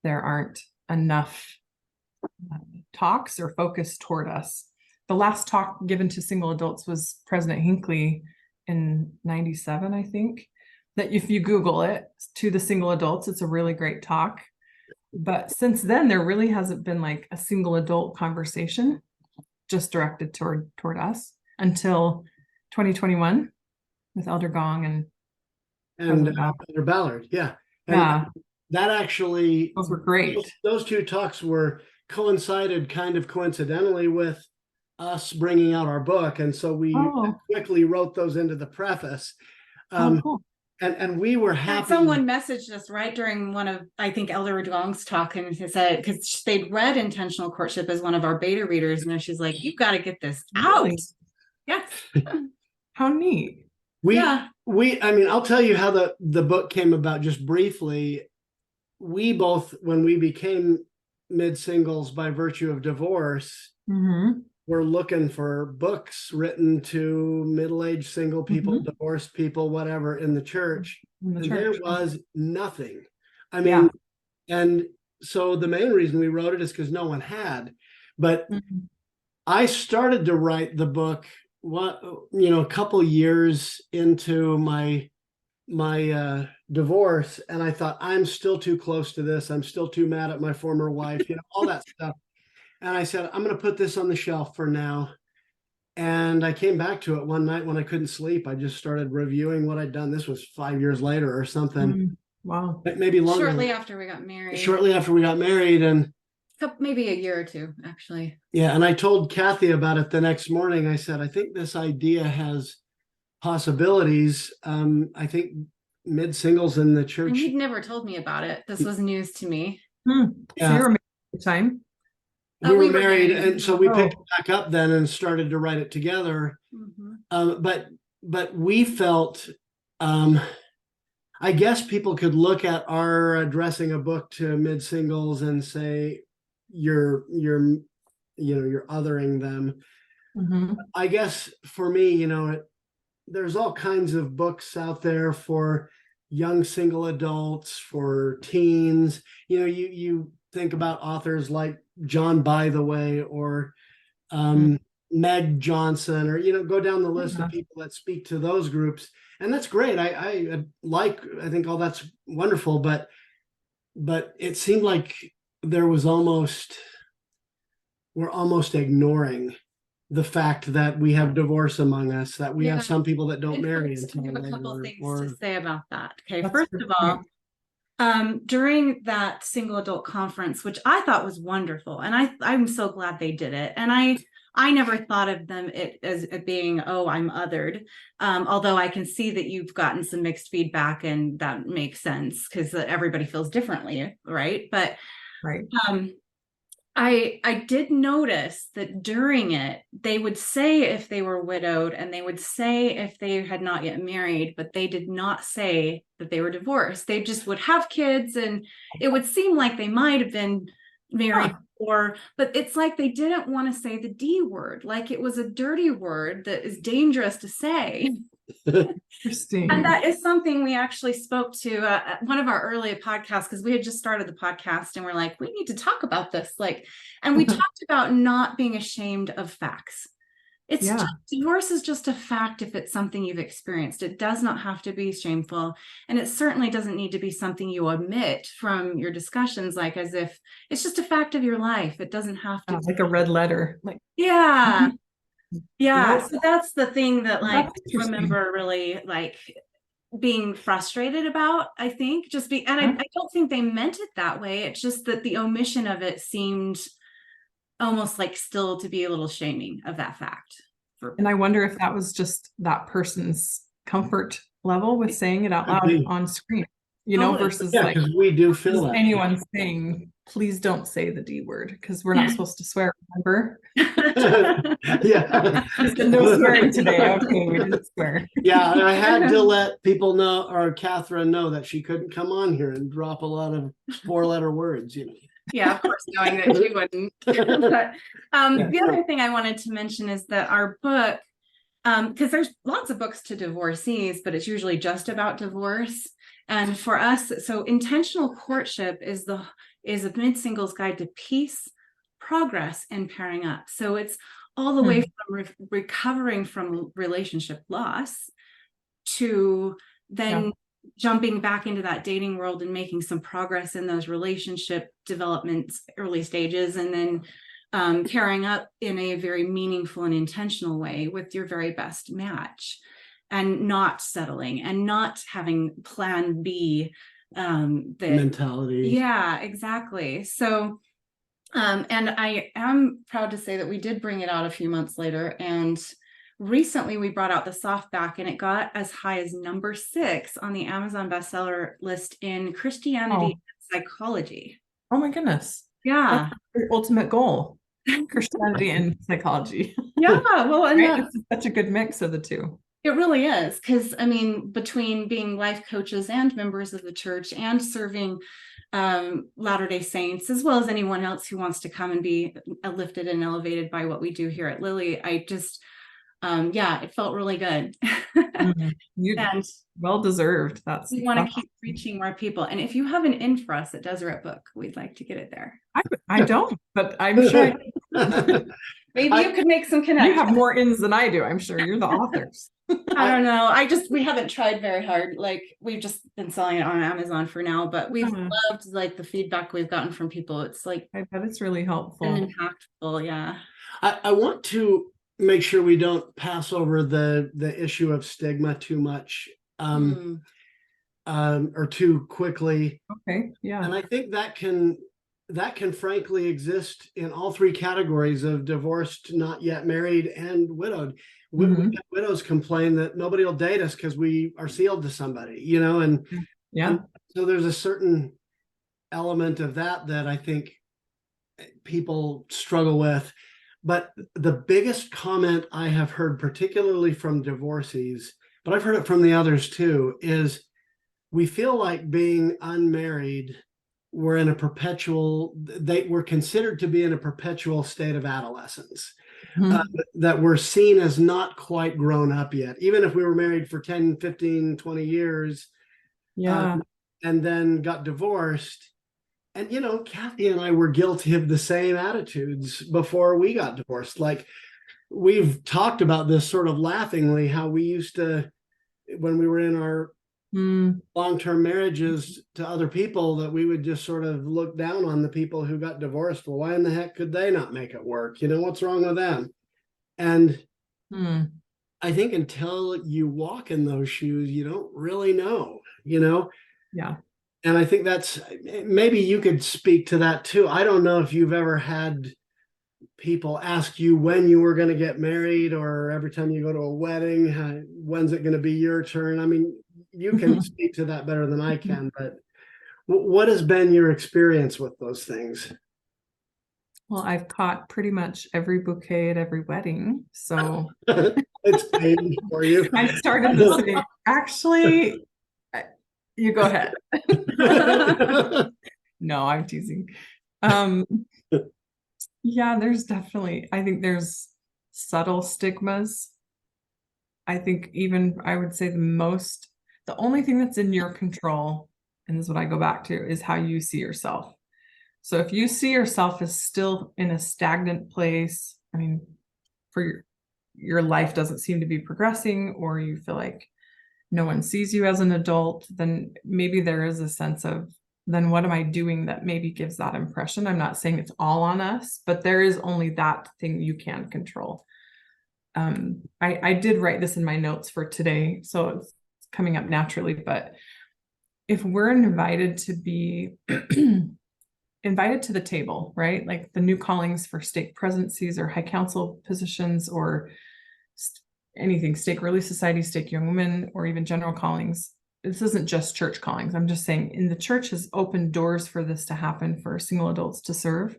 there aren't enough talks or focus toward us. The last talk given to single adults was President Hinckley in 97, I think. That if you Google it, to the single adults, it's a really great talk. But since then, there really hasn't been like a single adult conversation just directed toward us until 2021 with Elder Gong and Elder Ballard. Yeah. And yeah, that actually, those were great. Those 2 talks coincided kind of coincidentally with us bringing out our book. And so we quickly wrote those into the preface. Cool. And we were happy. And someone messaged us right during one of, I think, Elder Gong's talk, and he said, because they'd read Intentional Courtship as one of our beta readers, and she's like, "You've got to get this out." Really? Yes. How neat. I mean, I'll tell you how the book came about just briefly. We both, when we became mid-singles by virtue of divorce, were looking for books written to middle-aged single people, divorced people, whatever, in the church. There was nothing. I mean, and so the main reason we wrote it is because no one had. But I started to write the book, a couple years into my divorce, and I thought, I'm still too close to this. I'm still too mad at my former wife, all that stuff. And I said, I'm going to put this on the shelf for now. And I came back to it one night when I couldn't sleep. I just started reviewing what I'd done. This was 5 years later or something. Wow. Maybe longer. Shortly after we got married. And maybe a year or 2, actually. Yeah. And I told Cathy about it the next morning. I said, I think this idea has possibilities. I think mid-singles in the church. And he'd never told me about it. This was news to me. Yeah. So you were married at the time? We were married, and so we picked it back up then and started to write it together. But we felt, I guess people could look at our addressing a book to mid-singles and say, you're othering them. I guess for me, there's all kinds of books out there for young single adults, for teens. You think about authors like John By the Way or Meg Johnson, or go down the list of people that speak to those groups, and that's great. I think all that's wonderful, but it seemed like we're almost ignoring the fact that we have divorce among us, that we have some people that don't marry until later. I have a couple things to say about that. Okay, first of all, during that single adult conference, which I thought was wonderful, and I'm so glad they did it, and I never thought of them as being, I'm othered, although I can see that you've gotten some mixed feedback, and that makes sense because everybody feels differently, right? But I did notice that during it, they would say if they were widowed, and they would say if they had not yet married, but they did not say that they were divorced. They just would have kids, and it would seem like they might have been married before, but it's like they didn't want to say the D word, like it was a dirty word that is dangerous to say. Interesting. And that is something we actually spoke to one of our earlier podcasts, because we had just started the podcast, and we're like, we need to talk about this. And we talked about not being ashamed of facts. It's Yeah. just, divorce is just a fact if it's something you've experienced. It does not have to be shameful. And it certainly doesn't need to be something you omit from your discussions, like as if it's just a fact of your life. It doesn't have to Like a red letter. Like, yeah. Yeah. Nope. So that's the thing that like That's I interesting. remember really like being frustrated about, I think, just be, and Huh? I don't think they meant it that way. It's just that the omission of it seemed almost like still to be a little shaming of that fact. And I wonder if that was just that person's comfort level with saying it out loud on screen, you know, Totally. versus Yeah, like because we do feel that. anyone saying, please don't say the D word, because we're not supposed to swear, remember? Yeah. Just no swearing today. Okay, we didn't swear. Yeah, I had to let people know, or Kathryn know, that she couldn't come on here and drop a lot of 4-letter words, you know. Yeah, of course, knowing that she wouldn't. But the other thing I wanted to mention is that our book, because there's lots of books to divorcees, but it's usually just about divorce. And for us, so intentional courtship is a mid-singles guide to peace, progress, and pairing up. So it's all the way from recovering from relationship loss to then jumping back into that dating world and making some progress in those relationship developments, early stages, and then pairing up in a very meaningful and intentional way with your very best match, and not settling and not having plan B mentality. Yeah, exactly. So and I am proud to say that we did bring it out a few months later, and recently we brought out the softback, and it got as high as number 6 on the Amazon bestseller list in Christianity and psychology. Oh my goodness. Yeah. That's your ultimate goal. Christianity and psychology. Yeah. Well, and right? It's such a good mix of the two. It really is, because I mean, between being life coaches and members of the church and serving Latter-day Saints, as well as anyone else who wants to come and be lifted and elevated by what we do here at Lily, I just it felt really good. And well deserved. We want to keep reaching more people, and if you have an in for us at Deseret Book, we'd like to get it there. I don't, but I'm sure maybe you could make some connections. You have more ins than I do. I'm sure you're the authors. I don't know. We haven't tried very hard. Like, we've just been selling it on Amazon for now, but we've loved like the feedback we've gotten from people. It's like, I bet it's really helpful and impactful. Yeah. I want to make sure we don't pass over the issue of stigma too much or too quickly. Okay. Yeah. And I think that can frankly exist in all 3 categories of divorced, not yet married, and widowed. Widows complain that nobody will date us because we are sealed to somebody, you know, and so there's a certain element of that I think people struggle with. But the biggest comment I have heard, particularly from divorcees, but I've heard it from the others too, is we feel like being unmarried, we're considered to be in a perpetual state of adolescence. That we're seen as not quite grown up yet, even if we were married for 10, 15, 20 years, and then got divorced. And, you know, Kathy and I were guilty of the same attitudes before we got divorced. Like, we've talked about this sort of laughingly, how we used to, when we were in our long-term marriages to other people, that we would just sort of look down on the people who got divorced. Well, why in the heck could they not make it work? You know, what's wrong with them? And I think until you walk in those shoes, you don't really know, you know? Yeah. And I think maybe you could speak to that too. I don't know if you've ever had people ask you when you were going to get married, or every time you go to a wedding, when's it going to be your turn? I mean, you can speak to that better than I can, but what has been your experience with those things? Well, I've caught pretty much every bouquet at every wedding, so it's pain for you. I started to say, actually, you go ahead. No, I'm teasing. Yeah, there's definitely, I think there's subtle stigmas. I think even I would say the only thing that's in your control, and this is what I go back to, is how you see yourself. So if you see yourself as still in a stagnant place, I mean, for your life doesn't seem to be progressing, or you feel like no one sees you as an adult, then maybe there is a sense of, then what am I doing that maybe gives that impression? I'm not saying it's all on us, but there is only that thing you can control. I did write this in my notes for today, so it's coming up naturally, but if we're invited to be invited to the table, right? Like the new callings for stake presidencies or high council positions, or anything, stake relief society, stake young women, or even general callings. This isn't just church callings. I'm just saying in the church has opened doors for this to happen, for single adults to serve.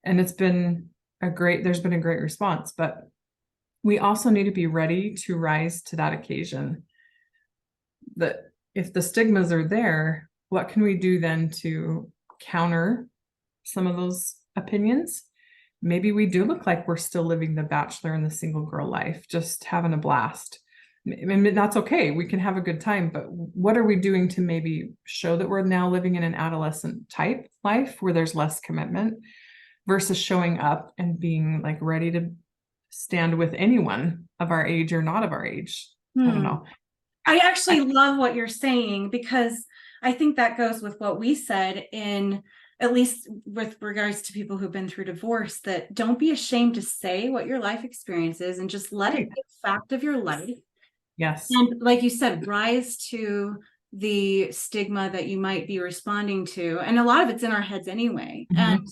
And there's been a great response, but we also need to be ready to rise to that occasion. That if the stigmas are there, what can we do then to counter some of those opinions? Maybe we do look like we're still living the bachelor and the single girl life, just having a blast. And that's okay. We can have a good time, but what are we doing to maybe show that we're now living in an adolescent type life where there's less commitment, versus showing up and being like ready to stand with anyone of our age or not of our age? I don't know. I actually love what you're saying, because I think that goes with what we said, in at least with regards to people who've been through divorce, that don't be ashamed to say what your life experience is and just let it be a fact of your life. Yes. And like you said, rise to the stigma that you might be responding to. And a lot of it's in our heads anyway. Mm-hmm. And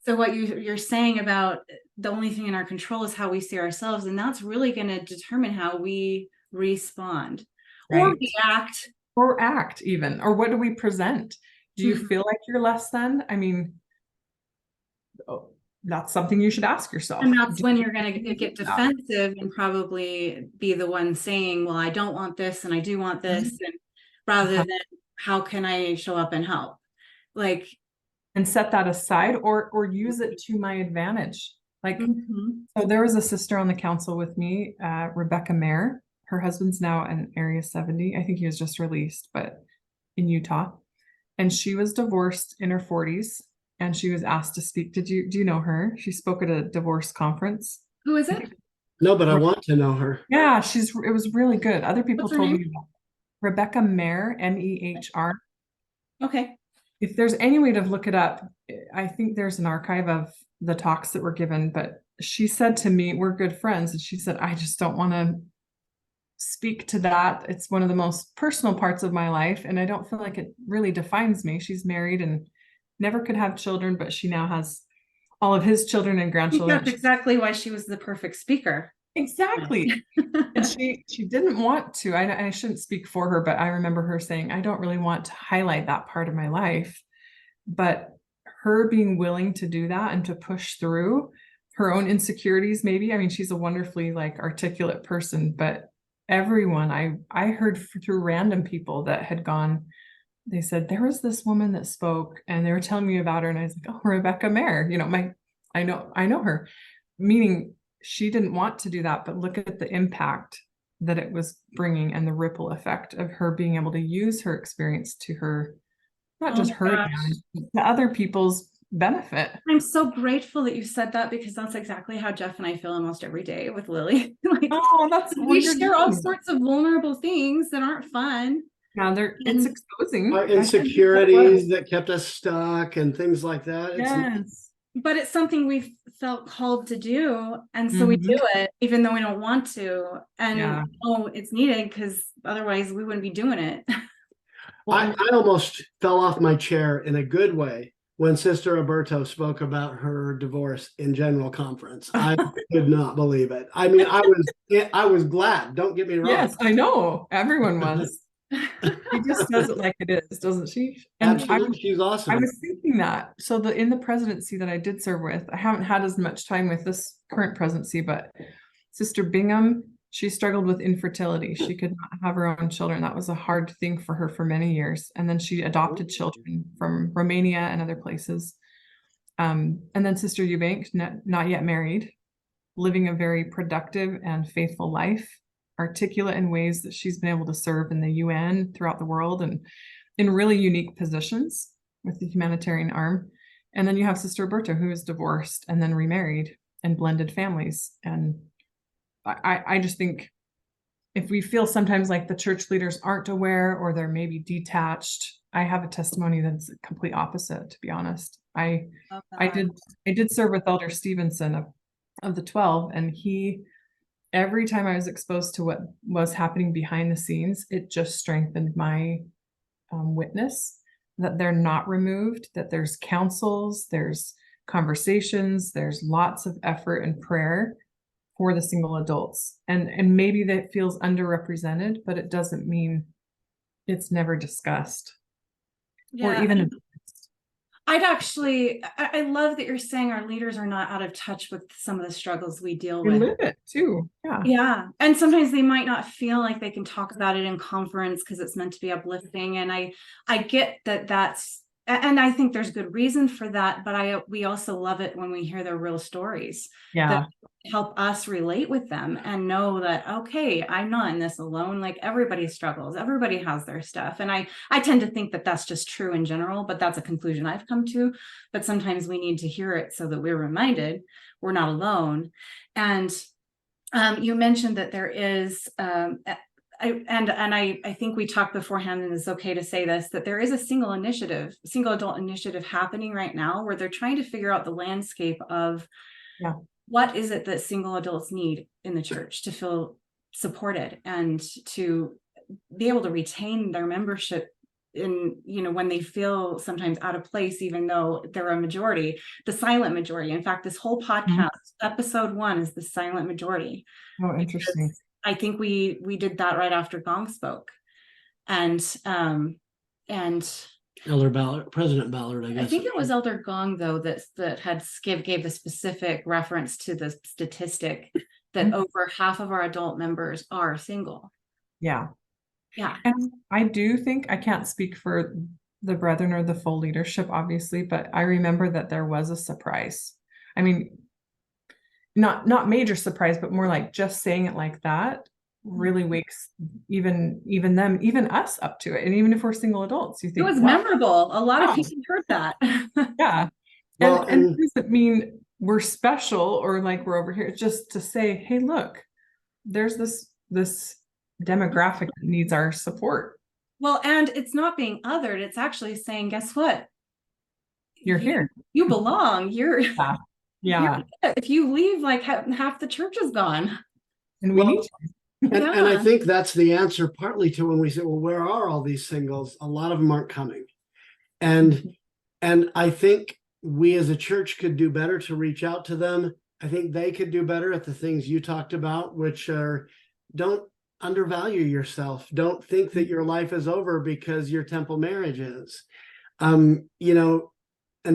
so what you're saying about the only thing in our control is how we see ourselves. And that's really going to determine how we respond, right, or react. Or act even, or what do we present? Do you feel like you're less than? I mean, that's something you should ask yourself. And that's when you're going to get defensive and probably be the one saying, well, I don't want this and I do want this. And rather than how can I show up and help? Like, and set that aside, or use it to my advantage. Like, so there was a sister on the council with me, Rebecca Mayer. Her husband's now in Area 70. I think he was just released, but in Utah. And she was divorced in her 40s, and she was asked to speak. Do you know her? She spoke at a divorce conference. Who is it? No, but I want to know her. Yeah, it was really good. Other people told me about Rebecca Mayer, Mehr. Okay. If there's any way to look it up, I think there's an archive of the talks that were given, but she said to me, we're good friends. And she said, I just don't want to speak to that. It's one of the most personal parts of my life, and I don't feel like it really defines me. She's married and never could have children, but she now has all of his children and grandchildren. That's exactly why she was the perfect speaker. Exactly. And she didn't want to. I shouldn't speak for her, but I remember her saying, I don't really want to highlight that part of my life. But her being willing to do that and to push through her own insecurities, maybe. I mean, she's a wonderfully like articulate person, but everyone I heard through random people that had gone, they said, there was this woman that spoke and they were telling me about her. And I was like, oh, Rebecca Mayer, I know her, meaning she didn't want to do that, but look at the impact that it was bringing and the ripple effect of her being able to use her experience to her, not just her advantage, to other people's benefit. I'm so grateful that you said that, because that's exactly how Jeff and I feel almost every day with Lily. Like, we share all sorts of vulnerable things that aren't fun. Yeah, it's exposing our insecurities that kept us stuck and things like that. Yes. But it's something we've felt called to do. And so we do it, even though we don't want to. And it's needed, because otherwise we wouldn't be doing it. I almost fell off my chair in a good way when Sister Roberto spoke about her divorce in general conference. I could not believe it. I mean, I was glad. Don't get me wrong. Yes, I know. Everyone was. She just does it like it is, doesn't she? And absolutely, she's awesome. I was thinking that. So in the presidency that I did serve with, I haven't had as much time with this current presidency, but Sister Bingham, she struggled with infertility. She could not have her own children. That was a hard thing for her for many years. And then she adopted children from Romania and other places. And then Sister Eubank, not yet married, living a very productive and faithful life, articulate in ways that she's been able to serve in the UN throughout the world and in really unique positions with the humanitarian arm. And then you have Sister Roberta, who is divorced and then remarried and blended families. And I just think if we feel sometimes like the church leaders aren't aware or they're maybe detached, I have a testimony that's the complete opposite, to be honest. I did serve with Elder Stevenson of the 12, and every time I was exposed to what was happening behind the scenes, it just strengthened my witness that they're not removed, that there's counsels, there's conversations, there's lots of effort and prayer for the single adults. And maybe that feels underrepresented, but it doesn't mean it's never discussed. Or even I love that you're saying our leaders are not out of touch with some of the struggles we deal we with. live it too. Yeah. Yeah. And sometimes they might not feel like they can talk about it in conference because it's meant to be uplifting. And I get and I think there's good reason for that, but we also love it when we hear their real stories. Yeah. That help us relate with them and know that, okay, I'm not in this alone. Like everybody struggles, everybody has their stuff. And I tend to think that that's just true in general, but that's a conclusion I've come to. But sometimes we need to hear it so that we're reminded we're not alone. And you mentioned that there is, I think we talked beforehand, and it's okay to say this, that there is a single adult initiative happening right now where they're trying to figure out the landscape of what is it that single adults need in the church to feel supported and to be able to retain their membership in, when they feel sometimes out of place, even though they're a majority, the silent majority. In fact, this whole podcast, episode 1 is the silent majority. Oh, interesting. I think we did that right after Gong spoke, and President Ballard, I guess. I think it was Elder Gong though that gave the specific reference to the statistic that over half of our adult members are single. Yeah. Yeah. And I do think, I can't speak for the brethren or the full leadership, obviously, but I remember that there was a surprise. I mean, not major surprise, but more like just saying it like that really wakes even them, even us up to it. And even if we're single adults, you think it was memorable. A lot of people heard that. Yeah. Well, and it doesn't mean we're special or like we're over here. It's just to say, hey, look, there's this demographic that needs our support. Well, and it's not being othered. It's actually saying, guess what? You're here. You belong. Yeah. If you leave, like half the church is gone. And we need to. And I think that's the answer partly to when we say, well, where are all these singles? A lot of them aren't coming. And I think we as a church could do better to reach out to them. I think they could do better at the things you talked about, which are, don't undervalue yourself. Don't think that your life is over because your temple marriage is. And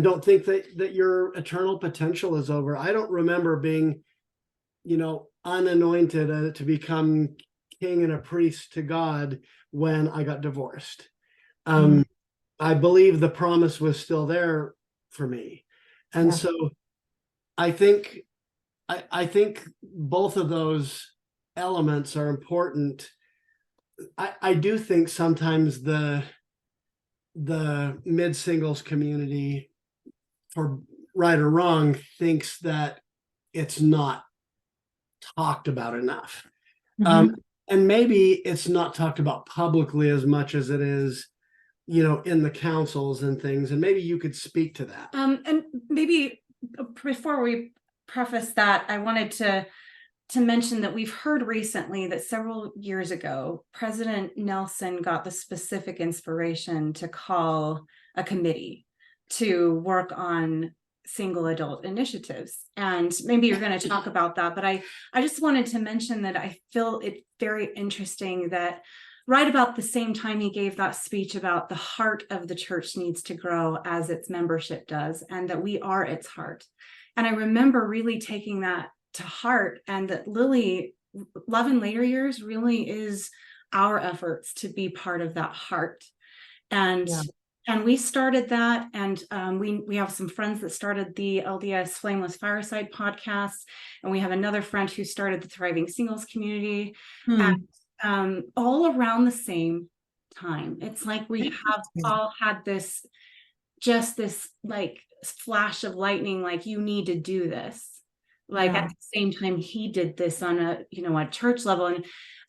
don't think that your eternal potential is over. I don't remember being, unanointed to become king and a priest to God when I got divorced. I believe the promise was still there for me. And so I think both of those elements are important. I do think sometimes the mid-singles community, for right or wrong, thinks that it's not talked about enough. And maybe it's not talked about publicly as much as it is, in the councils and things. And maybe you could speak to that. And maybe before we preface that, I wanted to mention that we've heard recently that several years ago, President Nelson got the specific inspiration to call a committee to work on single adult initiatives. And maybe you're going to talk about that, but I just wanted to mention that I feel it very interesting that right about the same time he gave that speech about the heart of the church needs to grow as its membership does, and that we are its heart. And I remember really taking that to heart, and that Lily, Love in Later Years, really is our efforts to be part of that heart. And we started that, and we have some friends that started the LDS Flameless Fireside podcast, and we have another friend who started the Thriving Singles community, and all around the same time. It's like we have all had this like flash of lightning, like, you need to do this. like Yeah. at the same time he did this on a, a church level.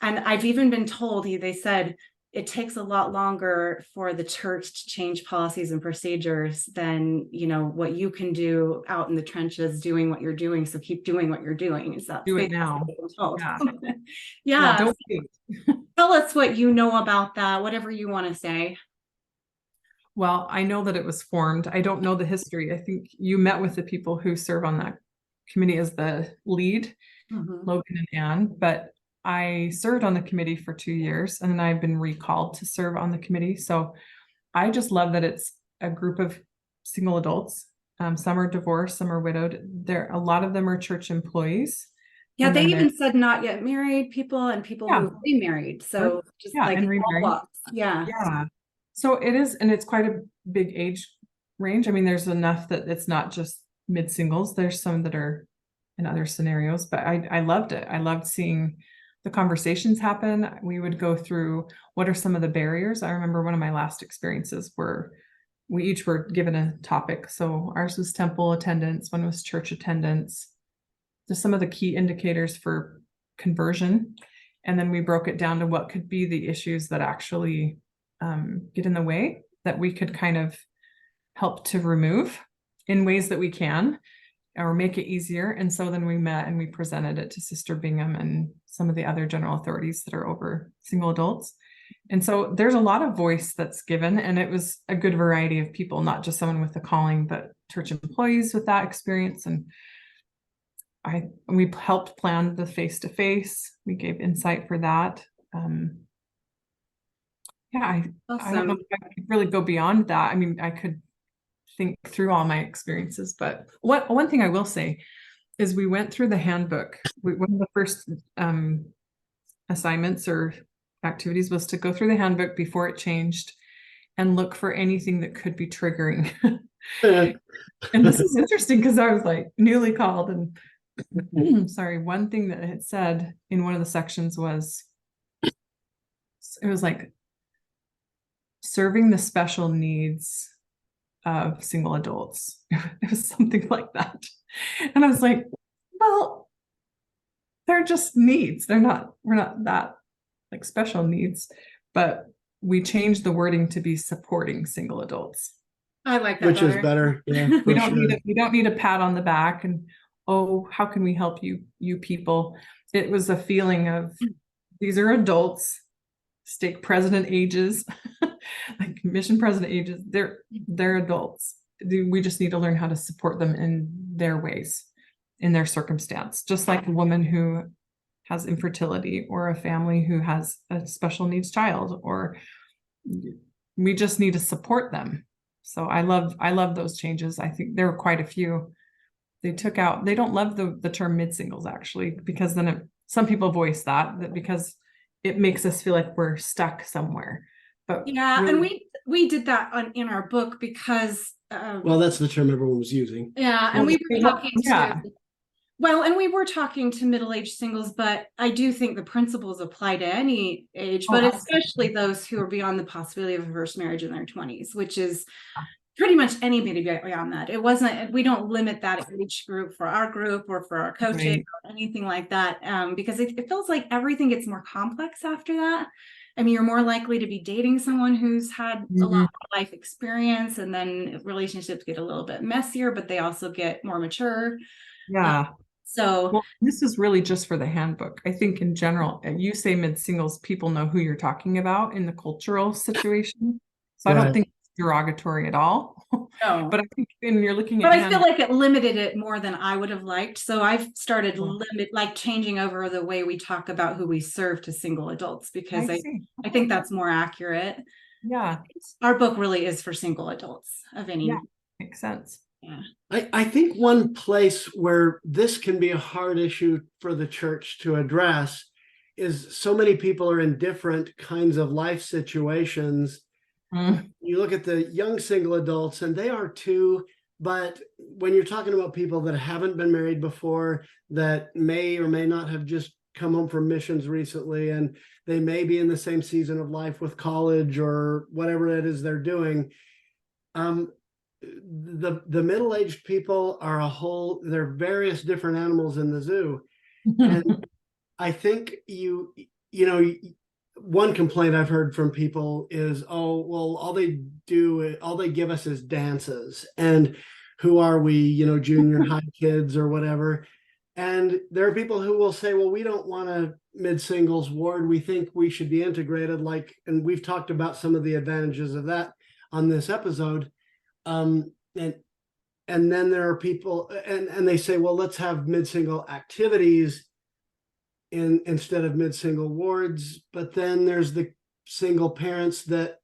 And I've even been told, they said it takes a lot longer for the church to change policies and procedures than, what you can do out in the trenches doing what you're doing. So keep doing what you're doing. Is that Do it now. told? Yeah. Yeah. Don't wait. Tell us what you know about that, whatever you want to say. Well, I know that it was formed. I don't know the history. I think you met with the people who serve on that committee as the lead, Logan and Ann, but I served on the committee for 2 years and then I've been recalled to serve on the committee. So I just love that it's a group of single adults. Some are divorced, some are widowed. A lot of them are church employees. Yeah, And they then even said not yet married people and people Yeah. who are remarried. So just Yeah, like and all remarried. walks. Yeah. Yeah. So it is, and it's quite a big age range. I mean, there's enough that it's not just mid singles. There's some that are in other scenarios, but I loved it. I loved seeing the conversations happen. We would go through what are some of the barriers. I remember one of my last experiences where we each were given a topic. So ours was temple attendance, one was church attendance, just some of the key indicators for conversion. And then we broke it down to what could be the issues that actually get in the way that we could kind of help to remove in ways that we can or make it easier. And so then we met and we presented it to Sister Bingham and some of the other general authorities that are over single adults. And so there's a lot of voice that's given, and it was a good variety of people, not just someone with a calling, but church employees with that experience. And we helped plan the face-to-face. We gave insight for that. I don't know if I could really go beyond that. I mean, I could think through all my experiences, but one thing I will say is we went through the handbook. One of the first assignments or activities was to go through the handbook before it changed and look for anything that could be triggering. And this is interesting because I was like newly called, and sorry, one thing that it had said in one of the sections was, it was like serving the special needs of single adults. It was something like that. And I was like, well, they're just needs. We're not that like special needs, but we changed the wording to be supporting single adults. I like that. Which is better. Yeah, we don't need a pat on the back and, oh, how can we help you people? It was a feeling of, these are adults, stake president ages, like mission president ages. They're adults. We just need to learn how to support them in their ways, in their circumstance. Just like a woman who has infertility or a family who has a special needs child, or we just need to support them. So I love those changes. I think there were quite a few. They don't love the term mid singles actually, because then some people voice that because it makes us feel like we're stuck somewhere. But yeah, really, and we did that in our book because well, that's the term everyone was using. Yeah, and we were talking and we were talking to middle-aged singles, but I do think the principles apply to any age, but especially those who are beyond the possibility of a first marriage in their 20s, which is pretty much anybody beyond that. We don't limit that age group for our group or for our coaching or anything like that, because it feels like everything gets more complex after that. I mean, you're more likely to be dating someone who's had a lot of life experience, and then relationships get a little bit messier, but they also get more mature. Yeah. So this is really just for the handbook. I think in general, you say mid singles, people know who you're talking about in the cultural situation. So I don't think it's derogatory at all. No. But I think when you're looking at, I feel like it limited it more than I would have liked. So I've started changing over the way we talk about who we serve to single adults, because I think that's more accurate. Yeah. Our book really is for single adults of any. Yeah, makes sense. Yeah. I think one place where this can be a hard issue for the church to address is so many people are in different kinds of life situations. You look at the young single adults and they are too, but when you're talking about people that haven't been married before, that may or may not have just come home from missions recently, and they may be in the same season of life with college or whatever it is they're doing, the middle-aged people are there are various different animals in the zoo. And I think you know, one complaint I've heard from people is, oh, well, all they give us is dances. And who are we, junior high kids or whatever. And there are people who will say, well, we don't want a mid-singles ward. We think we should be integrated, and we've talked about some of the advantages of that on this episode. And then there are people, and they say, well, let's have mid-single activities instead of mid-single wards. But then there's the single parents that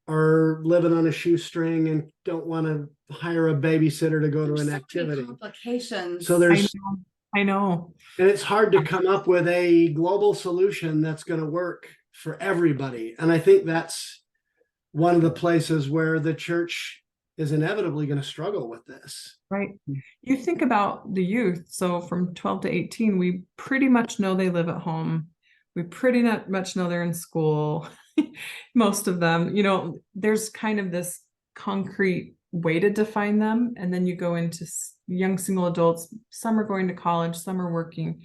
are living on a shoestring and don't want to hire a babysitter to go to an activity. Complications. So there's, I know. and it's hard to come up with a global solution that's going to work for everybody. And I think that's one of the places where the church is inevitably going to struggle with this. Right. You think about the youth. So from 12 to 18, we pretty much know they live at home. We pretty much know they're in school. Most of them, there's kind of this concrete way to define them. And then you go into young single adults. Some are going to college, some are working,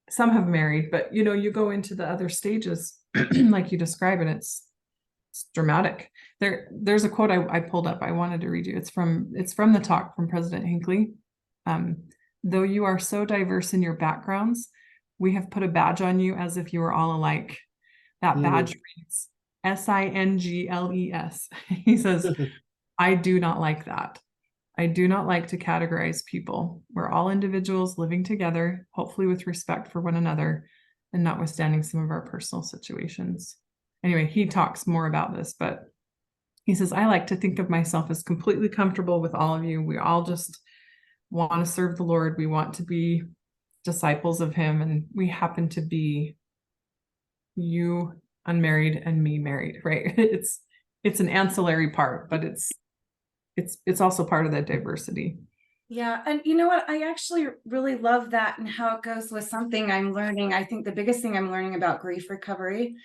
some have married, but you go into the other stages like you describe, and it's dramatic. There's a quote I pulled up. I wanted to read you. It's from the talk from President Hinckley. Though you are so diverse in your backgrounds, we have put a badge on you as if you were all alike. That badge reads SINGLES. He says, I do not like that. I do not like to categorize people. We're all individuals living together, hopefully with respect for one another, and notwithstanding some of our personal situations. Anyway, he talks more about this, but he says, I like to think of myself as completely comfortable with all of you. We all just want to serve the Lord. We want to be disciples of him. And we happen to be you unmarried and me married, right? It's an ancillary part, but it's also part of that diversity. Yeah. And you know what? I actually really love that and how it goes with something I'm learning. I think the biggest thing I'm learning about grief recovery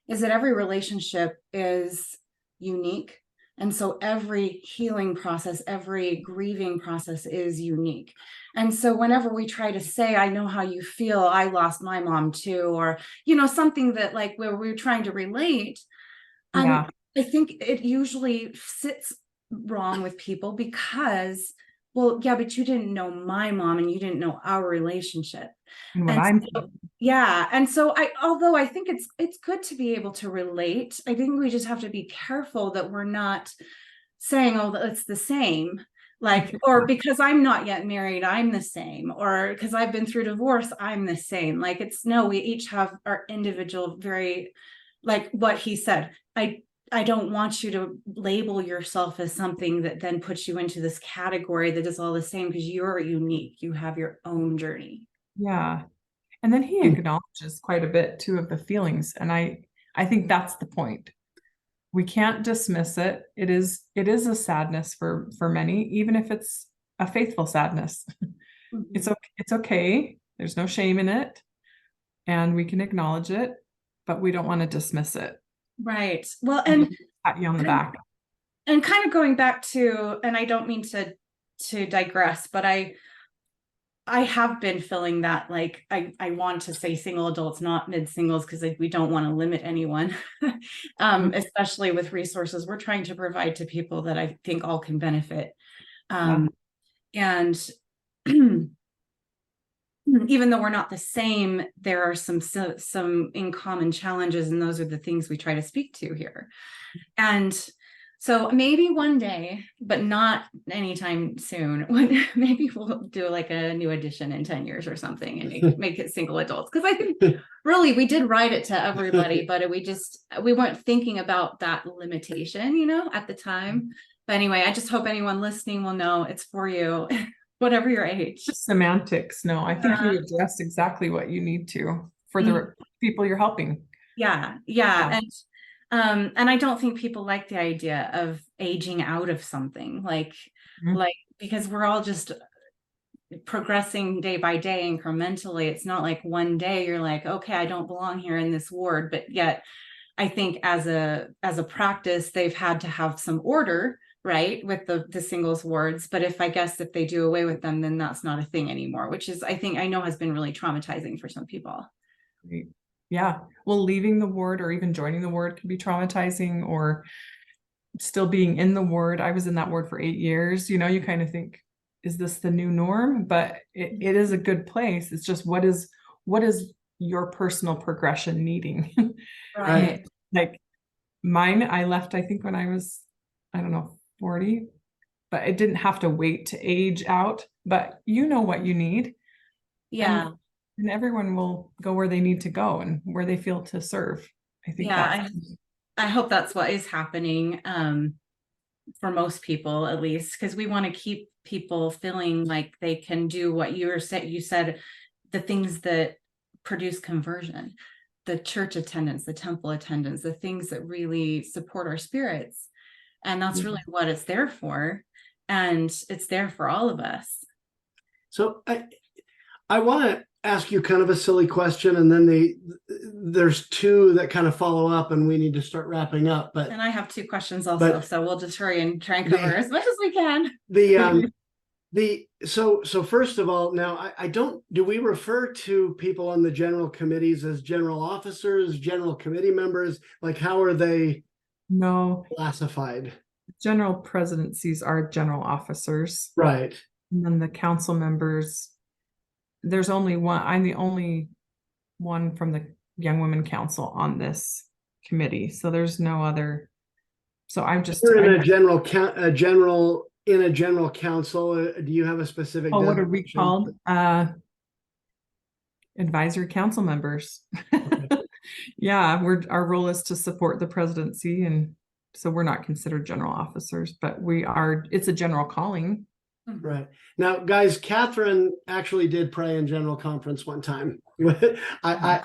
is that every relationship is unique. And so every healing process, every grieving process is unique. And so whenever we try to say, I know how you feel, I lost my mom too, or, something that like where we're trying to relate, I think it usually sits wrong with people because, well, yeah, but you didn't know my mom and you didn't know our relationship. And so although I think it's good to be able to relate, I think we just have to be careful that we're not saying, oh, it's the same, like, or because I'm not yet married, I'm the same, or because I've been through divorce, I'm the same. Like we each have our individual, very, like what he said, I don't want you to label yourself as something that then puts you into this category that is all the same, because you're unique. You have your own journey. Yeah. And then he acknowledges quite a bit too of the feelings. And I think that's the point. We can't dismiss it. It is a sadness for many, even if it's a faithful sadness. Mm-hmm. It's okay. There's no shame in it. And we can acknowledge it, but we don't want to dismiss it. Right. Well, and pat you on the back. And kind of going back to, and I don't mean to digress, but I have been feeling that, like, I want to say single adults, not mid-singles, because we don't want to limit anyone, especially with resources we're trying to provide to people that I think all can benefit. And even though we're not the same, there are some in common challenges, and those are the things we try to speak to here. And so maybe one day, but not anytime soon, maybe we'll do like a new edition in 10 years or something and make it single adults. Because I think really we did write it to everybody, but we weren't thinking about that limitation, at the time. But anyway, I just hope anyone listening will know it's for you, whatever your age. Semantics. No, I think you addressed exactly what you need to for the people you're helping. Yeah. And I don't think people like the idea of aging out of something like because we're all just progressing day by day incrementally. It's not like one day you're like, okay, I don't belong here in this ward. But yet I think as a practice, they've had to have some order right, with the singles wards. But if they do away with them, then that's not a thing anymore, which is, I know has been really traumatizing for some people. Right. Yeah. Well, leaving the ward or even joining the ward can be traumatizing, or still being in the ward. I was in that ward for 8 years. You kind of think, is this the new norm? But it is a good place. It's just, what is your personal progression needing? Right. Like mine, I left, I think when I was, I don't know, 40, but it didn't have to wait to age out, but you know what you need. Yeah. And everyone will go where they need to go and where they feel to serve. I think I hope that's what is happening, for most people, at least, because we want to keep people feeling like they can do what you said, the things that produce conversion, the church attendance, the temple attendance, the things that really support our spirits. And that's really what it's there for. And it's there for all of us. So I want to ask you kind of a silly question, and then there's two that kind of follow up, and we need to start wrapping up. And I have 2 questions also, so we'll just hurry and try and cover as much as we can. So first of all, now do we refer to people on the general committees as general officers, general committee members? Like, how are they classified? General presidencies are general officers. Right. And then the council members, there's only one. I'm the only one from the Young Women Council on this committee. So there's no other. So I'm just in a general council. Do you have a specific? What are we called? Advisory council members. Okay. Yeah, our role is to support the presidency, and so we're not considered general officers, but we are. It's a general calling. Right. Now, guys, Kathryn actually did pray in general conference one time. I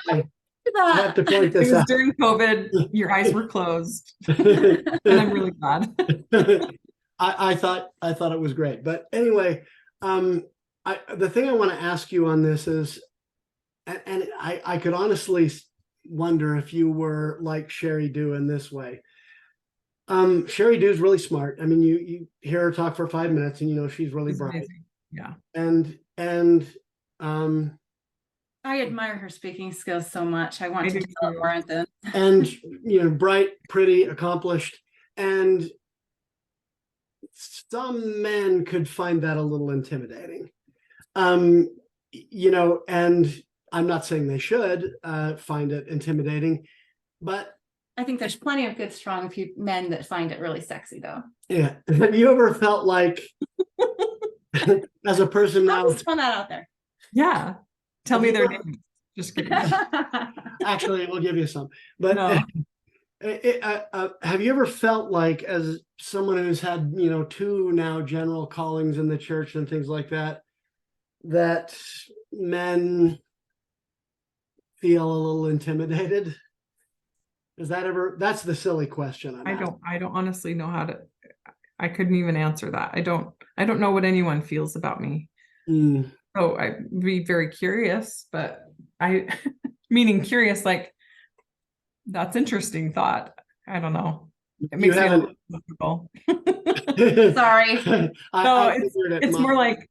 have to point this out. During COVID, your eyes were closed. And I'm really glad. I thought it was great. But anyway, the thing I want to ask you on this is, and I could honestly wonder if you were like Sherry Dew in this way. Sherry Dew is really smart. I mean, you hear her talk for 5 minutes and she's really bright. Amazing. Yeah. And I admire her speaking skills so much. I want to develop more of them. And bright, pretty, accomplished. And some men could find that a little intimidating. And I'm not saying they should find it intimidating, but I think there's plenty of good, strong men that find it really sexy, though. Yeah. Have you ever felt like, as a person now, just put that out there? Yeah. Tell me their names. Just kidding. Actually, we'll give you some. But no. Have you ever felt like, as someone who's had 2 now general callings in the church and things like that, that men feel a little intimidated? Is that that's the silly question. I don't honestly know how to. I couldn't even answer that. I don't know what anyone feels about me. So I'd be very curious, but meaning curious, like, that's interesting thought. I don't know. It makes me a little difficult. Sorry. No, it's more like,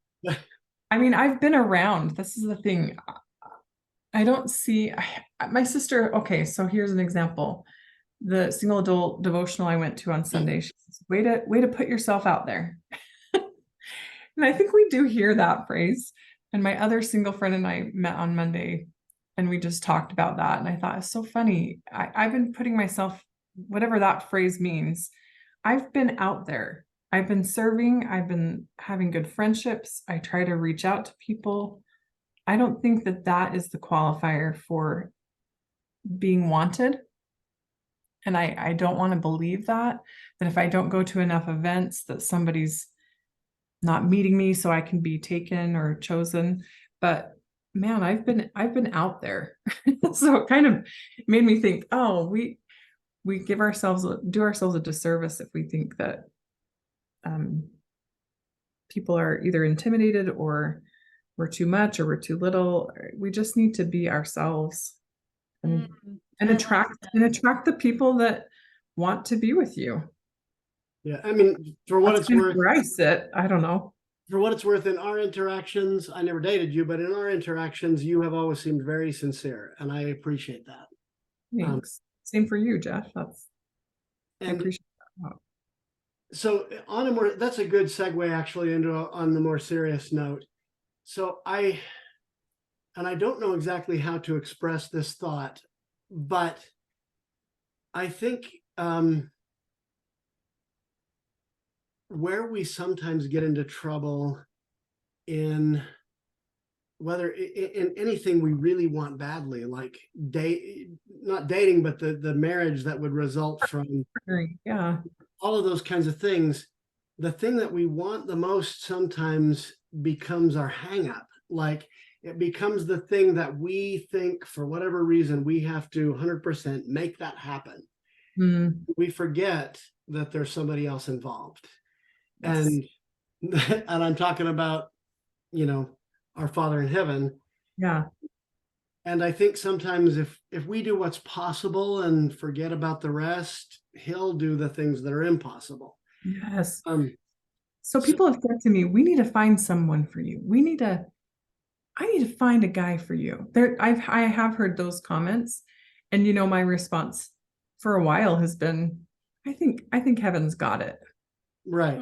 I mean, I've been around. This is the thing. I don't see my sister. Okay, so here's an example. The single adult devotional I went to on Sunday, she says, way to put yourself out there. And I think we do hear that phrase. And my other single friend and I met on Monday, and we just talked about that. And I thought, it's so funny. I've been putting myself, whatever that phrase means, I've been out there. I've been serving. I've been having good friendships. I try to reach out to people. I don't think that is the qualifier for being wanted. And I don't want to believe that if I don't go to enough events, that somebody's not meeting me so I can be taken or chosen. But man, I've been out there. So it kind of made me think, oh, we do ourselves a disservice if we think that people are either intimidated or we're too much or we're too little. We just need to be ourselves and attract the people that want to be with you. Yeah. I mean, for what That's it's kind of worth, where I sit. I don't know. for what it's worth, in our interactions, I never dated you, but in our interactions, you have always seemed very sincere, and I appreciate that. Thanks. Same for you, Jeff. I And appreciate that. so on a more, that's a good segue actually into on the more serious note. So I don't know exactly how to express this thought, but I think where we sometimes get into trouble in whether in anything we really want badly, like not dating, but the marriage that would result from Yeah. all of those kinds of things, the thing that we want the most sometimes becomes our hang up. Like it becomes the thing that we think for whatever reason we have to 100% make that happen. We forget that there's somebody else involved. Yes. And I'm talking about, our Father in heaven. Yeah. And I think sometimes if we do what's possible and forget about the rest, he'll do the things that are impossible. Yes. Um, So people have said to me, we need to find someone for you. I need to find a guy for you. I have heard those comments, and my response for a while has been, I think heaven's got it. right.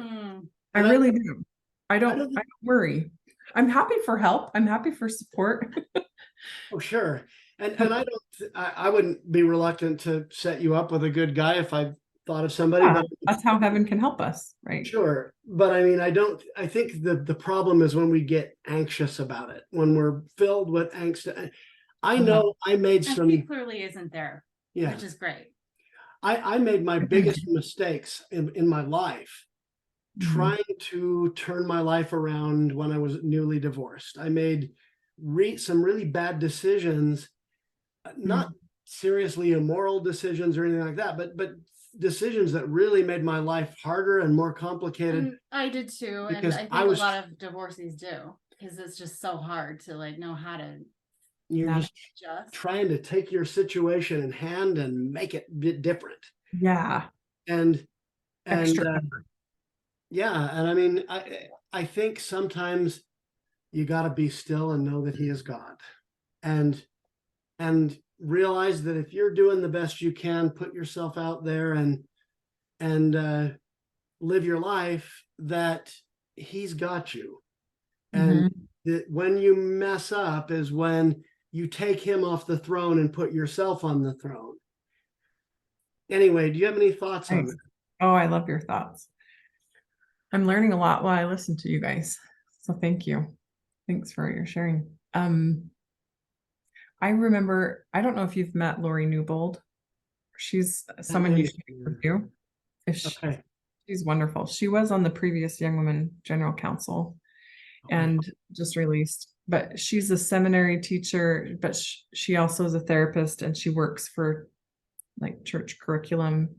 I really do. I don't worry. I'm happy for help. I'm happy for support. Oh, sure. And I wouldn't be reluctant to set you up with a good guy if I thought of somebody, but that's how heaven can help us, right? Sure. But I mean, I think the problem is when we get anxious about it, when we're filled with angst. I know I made And some, he clearly isn't there, yeah, which is great. I made my biggest mistakes in my life trying to turn my life around when I was newly divorced. I made some really bad decisions, not seriously immoral decisions or anything like that, but decisions that really made my life harder and more complicated. And I did too, and because I think I was a lot of divorcees do, because it's just so hard to like know how to you're just adjust. trying to take your situation in hand and make it a bit different. Yeah. And Extra. yeah, and I mean, I think sometimes you got to be still and know that he is God, and realize that if you're doing the best you can, put yourself out there and live your life, that he's got you. And that when you mess up is when you take him off the throne and put yourself on the throne. Anyway, do you have any thoughts on that? Oh, I love your thoughts. I'm learning a lot while I listen to you guys. So thank you. Thanks for your sharing. I remember, I don't know if you've met Lori Newbold. She's someone you should review. Okay. She's wonderful. She was on the previous Young Women General Council and just released, but she's a seminary teacher, but she also is a therapist, and she works for like church curriculum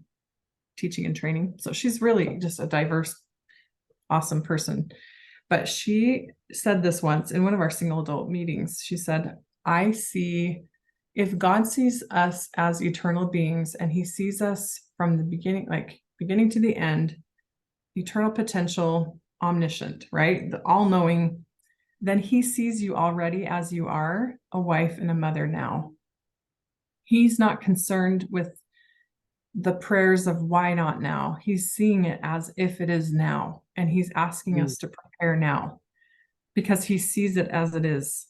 teaching and training. So she's really just a diverse, awesome person. But she said this once in one of our single adult meetings. She said, I see, if God sees us as eternal beings and he sees us from the beginning, like beginning to the end, eternal potential, omniscient, right? The all-knowing, then he sees you already as you are, a wife and a mother now. He's not concerned with the prayers of why not now. He's seeing it as if it is now, and he's asking us to prepare now because he sees it as it is,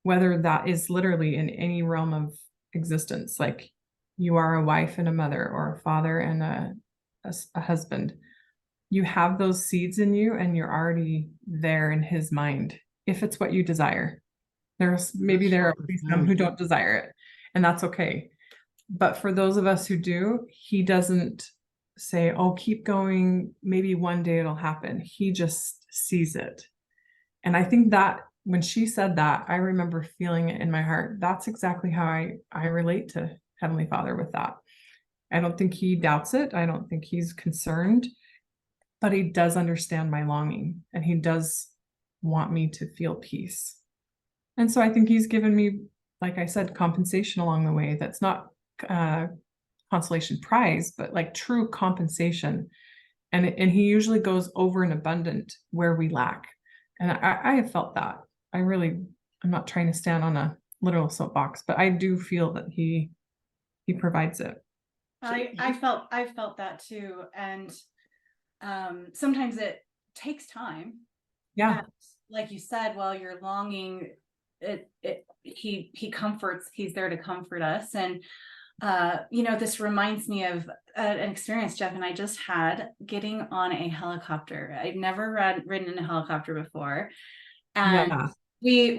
whether that is literally in any realm of existence, like you are a wife and a mother, or a father and a husband. You have those seeds in you, and you're already there in his mind, if it's what you desire. There are some who don't desire it, and that's okay. But for those of us who do, he doesn't say, oh, keep going, maybe one day it'll happen. He just sees it. And I think that when she said that, I remember feeling it in my heart. That's exactly how I relate to Heavenly Father with that. I don't think he doubts it. I don't think he's concerned, but he does understand my longing, and he does want me to feel peace. And so I think he's given me, like I said, compensation along the way. That's not consolation prize, but like true compensation. And he usually goes over and abundant where we lack. And I have felt that. I'm not trying to stand on a literal soapbox, but I do feel that he provides it. I felt that too. And sometimes it takes time. Yeah. And like you said, while you're longing, he comforts, he's there to comfort us. And this reminds me of an experience Jeff and I just had getting on a helicopter. I'd never ridden in a helicopter before. And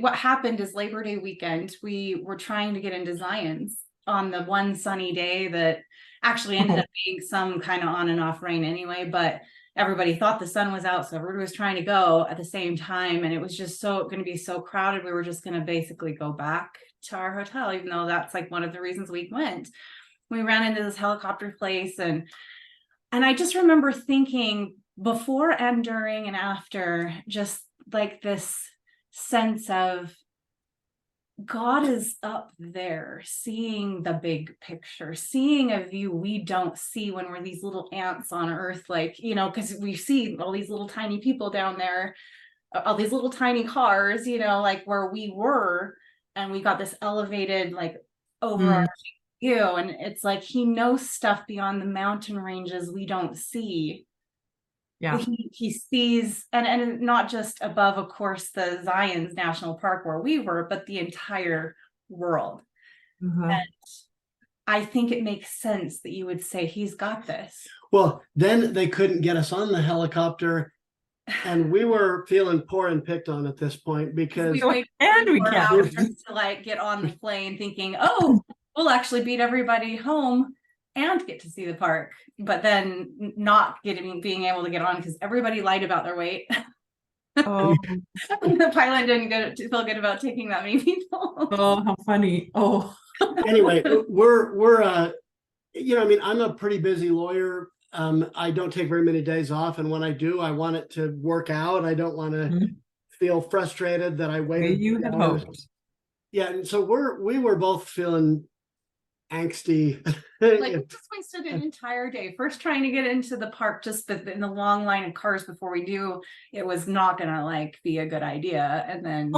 what happened is Labor Day weekend, we were trying to get into Zion's on the one sunny day that actually ended up being some kind of on and off rain anyway, but everybody thought the sun was out, so everybody was trying to go at the same time, and it was just going to be so crowded. We were just going to basically go back to our hotel, even though that's like one of the reasons we went. We ran into this helicopter place, and I just remember thinking before and during and after, just like this sense of God is up there seeing the big picture, seeing a view we don't see when we're these little ants on earth, like, because we see all these little tiny people down there, all these little tiny cars, like where we were, and we got this elevated, like overarching view. And it's like he knows stuff beyond the mountain ranges we don't see. Yeah. He sees, and not just above, of course, the Zion's National Park where we were, but the entire world. And I think it makes sense that you would say he's got this. Well, then they couldn't get us on the helicopter, and we were feeling poor and picked on at this point because we can't to like get on the plane thinking, oh, we'll actually beat everybody home and get to see the park, but then not being able to get on because everybody lied about their weight. Oh. The pilot didn't feel good about taking that many people. Oh, how funny. Oh. Anyway, we're I'm a pretty busy lawyer. I don't take very many days off, and when I do, I want it to work out. I don't want to feel frustrated that I waited. You had hoped. Yeah, and so we were both feeling angsty. Like we just wasted an entire day first trying to get into the park, just in the long line of cars before we knew it was not gonna like be a good idea, and then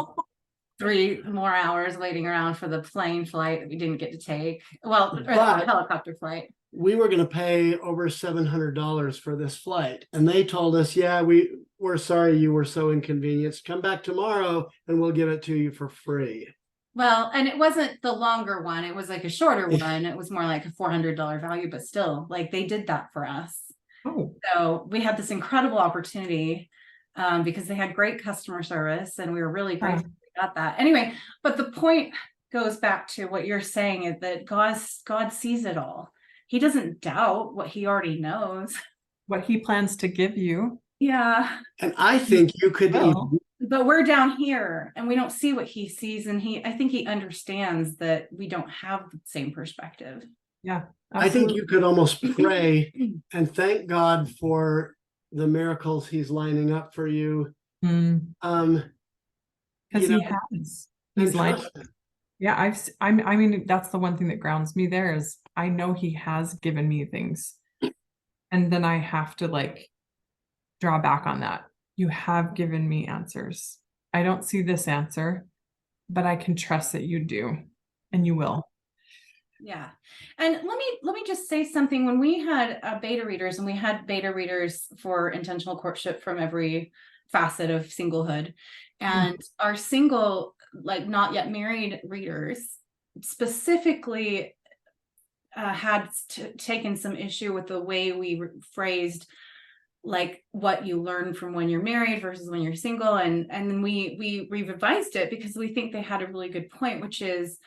3 more hours waiting around for the plane flight that we didn't get to take. Well, or the helicopter flight. We were going to pay over $700 for this flight, and they told us, yeah, we're sorry you were so inconvenienced. Come back tomorrow and we'll give it to you for free. Well, and it wasn't the longer one. It was like a shorter one. It was more like a $400 value, but still, like they did that for us. Oh. So we had this incredible opportunity because they had great customer service, and we were really grateful we got that. Anyway, but the point goes back to what you're saying, is that God sees it all. He doesn't doubt what he already knows. What he plans to give you. Yeah. And I think you could but we're down here and we don't see what he sees, and I think he understands that we don't have the same perspective. Yeah, absolutely. I think you could almost pray and thank God for the miracles he's lining up for you. Because he has. He's like, yeah, I mean, that's the one thing that grounds me there is I know he has given me things, and then I have to like draw back on that. You have given me answers. I don't see this answer, but I can trust that you do, and you will. Yeah. And let me just say something. When we had beta readers, and we had beta readers for intentional courtship from every facet of singlehood, and our single, like not yet married readers specifically had taken some issue with the way we phrased like what you learn from when you're married versus when you're single, and then we revised it because we think they had a really good point, which is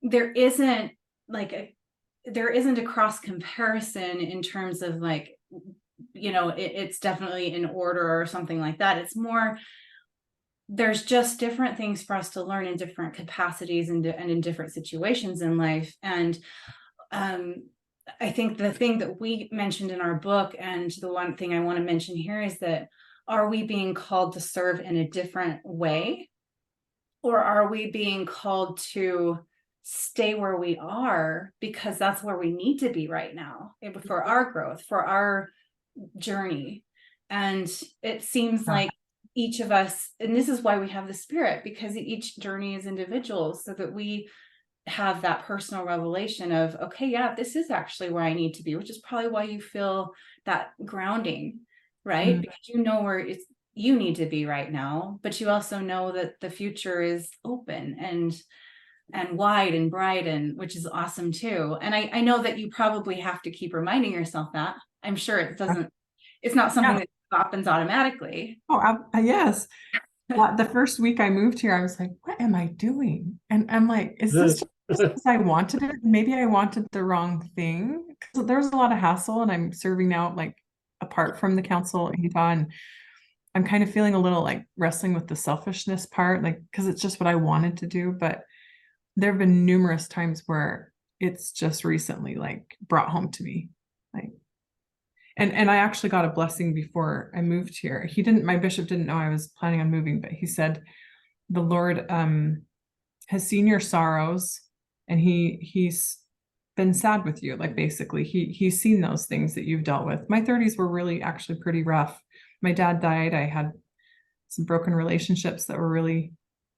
there isn't a cross comparison in terms of like, it's definitely in order or something like that. It's more, there's just different things for us to learn in different capacities and in different situations in life. And I think the thing that we mentioned in our book, and the one thing I want to mention here, is that are we being called to serve in a different way? Or are we being called to stay where we are because that's where we need to be right now for our growth, for our journey. And it seems like each of us, and this is why we have the spirit, because each journey is individual, so that we have that personal revelation of, okay, yeah, this is actually where I need to be, which is probably why you feel that grounding, right? Because you know where you need to be right now, but you also know that the future is open and wide and bright, and which is awesome too. And I know that you probably have to keep reminding yourself that. I'm sure it's not something that happens automatically. Oh, yes. The first week I moved here, I was like, what am I doing? And I'm like, is this just because I wanted it? Maybe I wanted the wrong thing. Because there's a lot of hassle, and I'm serving now like apart from the council in Utah, and I'm kind of feeling a little like wrestling with the selfishness part, like, because it's just what I wanted to do. But there have been numerous times where it's just recently like brought home to me. Like, and I actually got a blessing before I moved here. My bishop didn't know I was planning on moving, but he said, the Lord has seen your sorrows, and he's been sad with you. Like, basically he's seen those things that you've dealt with. My 30s were really actually pretty rough. My dad died. I had some broken relationships that were really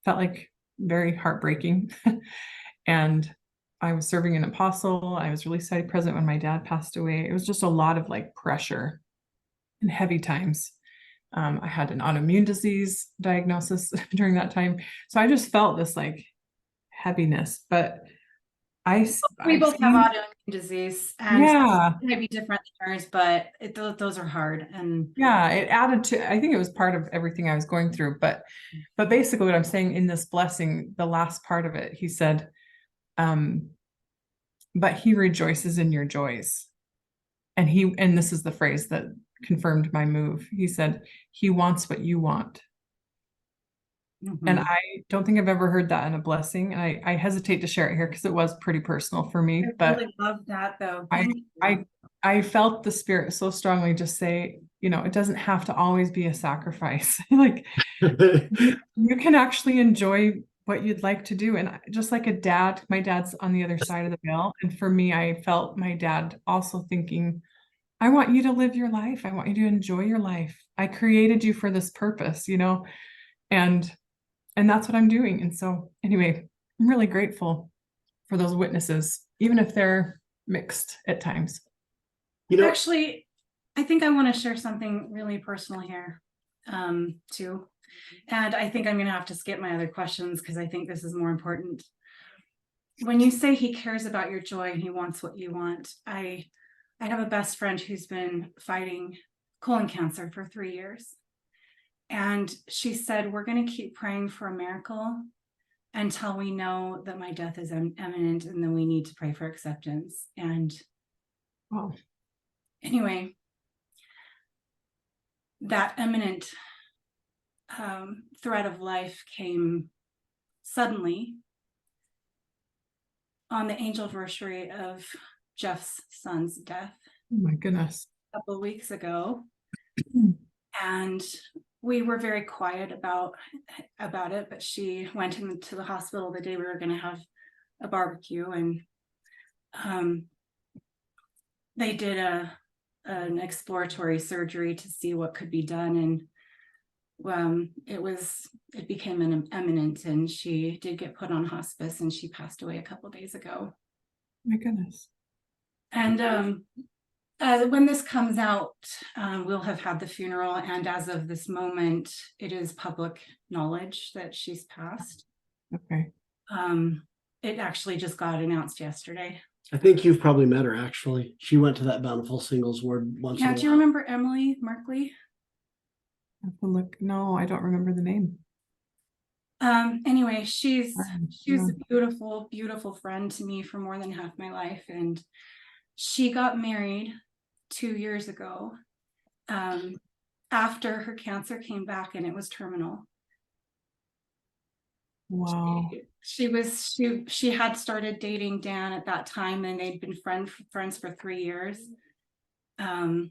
felt like very heartbreaking. And I was serving an apostle. I was really study present when my dad passed away. It was just a lot of like pressure and heavy times. I had an autoimmune disease diagnosis during that time. So I just felt this like heaviness, but we both have autoimmune disease, and it might be different than yours, but those are hard. And yeah, it added to, I think it was part of everything I was going through, but basically what I'm saying in this blessing, the last part of it, he said, but he rejoices in your joys. And this is the phrase that confirmed my move. He said, he wants what you want. Mm-hmm. And I don't think I've ever heard that in a blessing. And I hesitate to share it here because it was pretty personal for me. I really love that though. I felt the spirit so strongly just say, it doesn't have to always be a sacrifice. Like you can actually enjoy what you'd like to do. And just like a dad, my dad's on the other side of the veil. And for me, I felt my dad also thinking, I want you to live your life. I want you to enjoy your life. I created you for this purpose, and that's what I'm doing. And so anyway, I'm really grateful for those witnesses, even if they're mixed at times. Actually, I think I want to share something really personal here, too. And I think I'm going to have to skip my other questions because I think this is more important. When you say he cares about your joy and he wants what you want, I have a best friend who's been fighting colon cancer for 3 years. And she said, we're going to keep praying for a miracle until we know that my death is imminent, and then we need to pray for acceptance. And anyway, that imminent threat of life came suddenly on the anniversary of Jeff's son's death. Oh my goodness. A couple of weeks ago. And we were very quiet about it, but she went into the hospital the day we were going to have a barbecue, and they did an exploratory surgery to see what could be done, and it became imminent, and she did get put on hospice, and she passed away a couple of days ago. My goodness. And when this comes out, we'll have had the funeral, and as of this moment, it is public knowledge that she's passed. Okay. It actually just got announced yesterday. I think you've probably met her, actually. She went to that Bountiful Singles Ward once. Yeah, do you remember Emily Markley? I have to look. No, I don't remember the name. Anyway, she's a beautiful, beautiful friend to me for more than half my life, and she got married 2 years ago, after her cancer came back and it was terminal. Wow. She had started dating Dan at that time, and they'd been friends for 3 years. And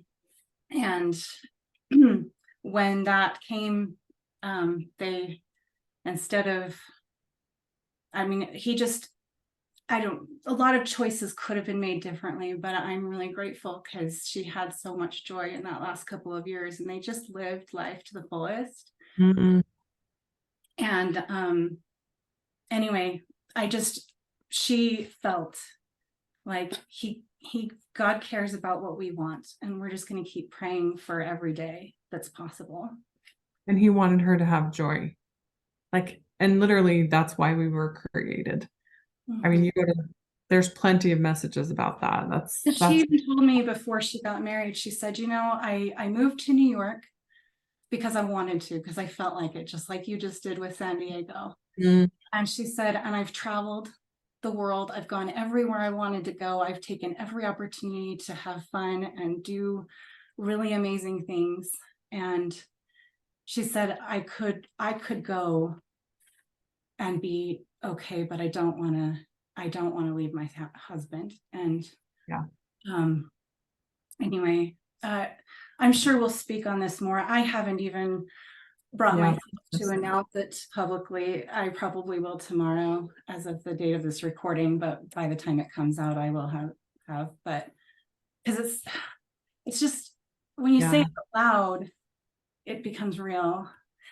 when that came, they, instead of, he just, a lot of choices could have been made differently, but I'm really grateful because she had so much joy in that last couple of years, and they just lived life to the fullest. Mm-mm. And anyway, she felt like God cares about what we want, and we're just going to keep praying for every day that's possible. And he wanted her to have joy. Like, and literally that's why we were created. I mean, there's plenty of messages about that. She even told me before she got married, she said, I moved to New York because I wanted to, because I felt like it, just like you just did with San Diego. Mm. And she said, and I've traveled the world. I've gone everywhere I wanted to go. I've taken every opportunity to have fun and do really amazing things. And she said, I could go and be okay, but I don't want to leave my husband. And yeah. Anyway, I'm sure we'll speak on this more. I haven't even brought myself to announce it publicly. I probably will tomorrow as of the date of this recording, but by the time it comes out, I will have, but because it's just, when you say it out loud, it becomes real.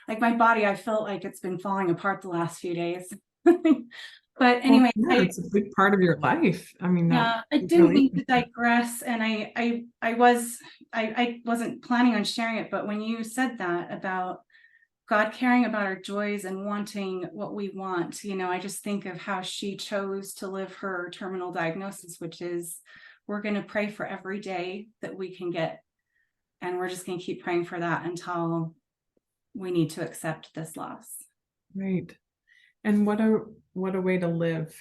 Like my body, I felt like it's been falling apart the last few days. But anyway, it's a big part of your life. I mean, I didn't mean to digress, and I wasn't planning on sharing it, but when you said that about God caring about our joys and wanting what we want, I just think of how she chose to live her terminal diagnosis, which is, we're going to pray for every day that we can get, and we're just going to keep praying for that until we need to accept this loss. Right. And what a way to live.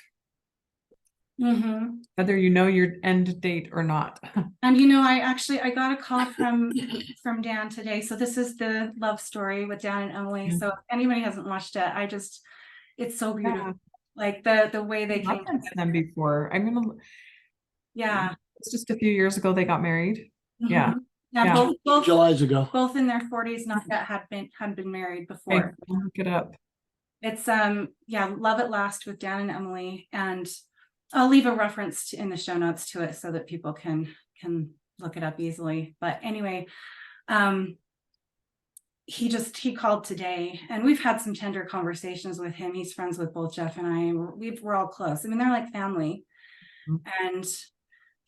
Mm-hmm. Whether you know your end date or not. And I got a call from Dan today. So this is the love story with Dan and Emily. So if anybody hasn't watched it, it's so beautiful. Like the way they came together. Them before. It's just a few years ago they got married. Mm-hmm. Yeah. Both Julys ago. Both in their 40s, not yet had been married before. Look it up. It's Love at Last with Dan and Emily, and I'll leave a reference in the show notes to it so that people can look it up easily. But anyway, he called today, and we've had some tender conversations with him. He's friends with both Jeff and I, and we're all close. I mean, they're like family. Mm-hmm. And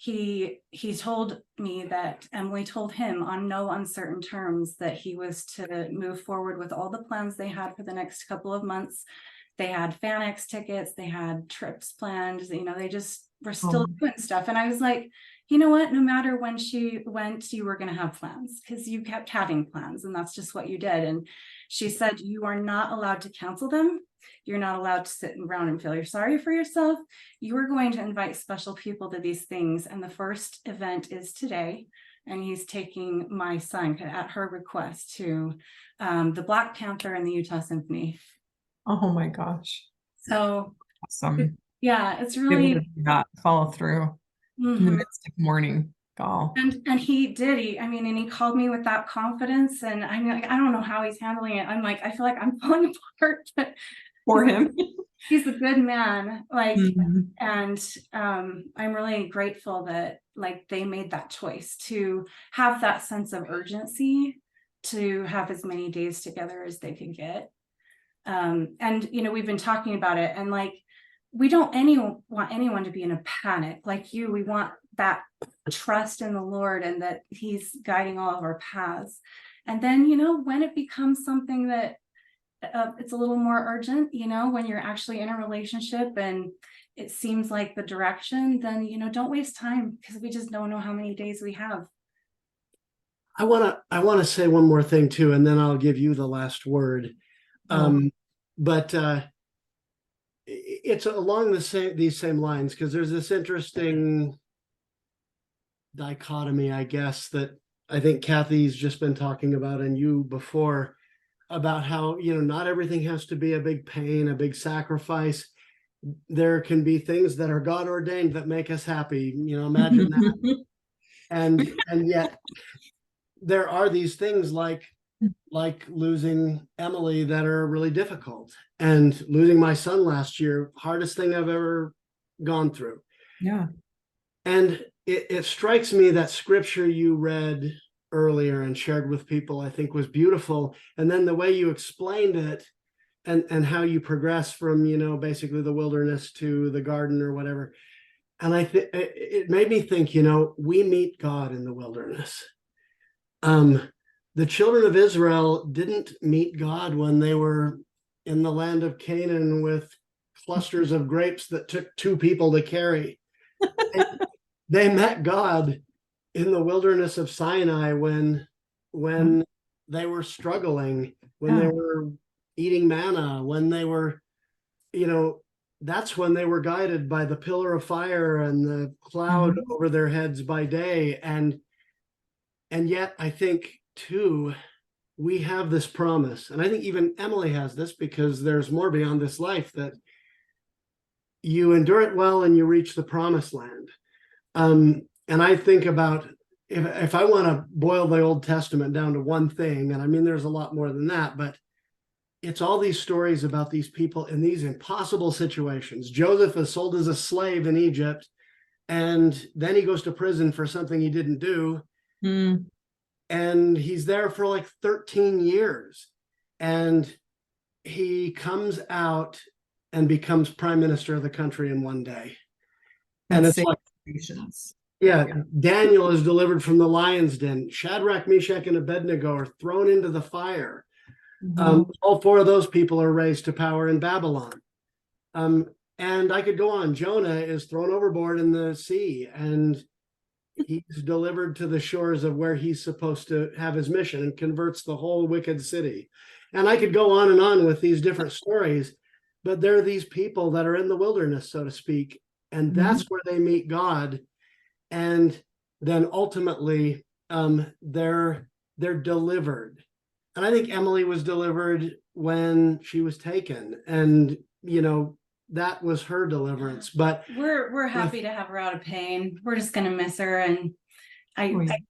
he told me that Emily told him on no uncertain terms that he was to move forward with all the plans they had for the next couple of months. They had FanX tickets, they had trips planned, they just were still doing stuff. And I was like, you know what, no matter when she went, you were going to have plans, because you kept having plans, and that's just what you did. And she said, you are not allowed to cancel them. You're not allowed to sit around and feel you're sorry for yourself. You are going to invite special people to these things. And the first event is today. And he's taking my son at her request to the Black Panther and the Utah Symphony. Oh my gosh. So awesome. It's really not follow through in the midst of mourning. And he did. And he called me with that confidence, and I'm like, I don't know how he's handling it. I'm like, I feel like I'm falling apart, but for him. He's a good man. And I'm really grateful that they made that choice to have that sense of urgency to have as many days together as they could get. And we've been talking about it, and we don't want anyone to be in a panic. We want that trust in the Lord, and that he's guiding all of our paths. And then, when it becomes something that it's a little more urgent, when you're actually in a relationship and it seems like the direction, then, don't waste time, because we just don't know how many days we have. I want to say one more thing too, and then I'll give you the last word. But it's along these same lines, because there's this interesting dichotomy, I guess, that I think Kathy's just been talking about, and you before, about how, not everything has to be a big pain, a big sacrifice. There can be things that are God ordained that make us happy. Imagine that. and yet there are these things like losing Emily that are really difficult, and losing my son last year, hardest thing I've ever gone through. Yeah. And it strikes me that scripture you read earlier and shared with people, I think, was beautiful. And then the way you explained it and how you progress from, basically the wilderness to the garden or whatever. And it made me think, we meet God in the wilderness. The children of Israel didn't meet God when they were in the land of Canaan with clusters of grapes that took 2 people to carry. They met God in the wilderness of Sinai when they were struggling, when they were eating manna, when they were, that's when they were guided by the pillar of fire and the cloud over their heads by day. And yet I think too, we have this promise, and I think even Emily has this, because there's more beyond this life, that you endure it well and you reach the promised land. And I think about, if I want to boil the Old Testament down to one thing, and I mean, there's a lot more than that, but it's all these stories about these people in these impossible situations. Joseph is sold as a slave in Egypt, and then he goes to prison for something he didn't do. And he's there for like 13 years. And he comes out and becomes prime minister of the country in one day. And it's like, Daniel is delivered from the lion's den. Shadrach, Meshach, and Abednego are thrown into the fire. All 4 of those people are raised to power in Babylon. And I could go on. Jonah is thrown overboard in the sea, and he's delivered to the shores of where he's supposed to have his mission, and converts the whole wicked city. And I could go on and on with these different stories, but there are these people that are in the wilderness, so to speak, and that's where they meet God. And then ultimately they're delivered. And I think Emily was delivered when she was taken, and that was her deliverance. But we're happy to have her out of pain. We're just gonna miss her, and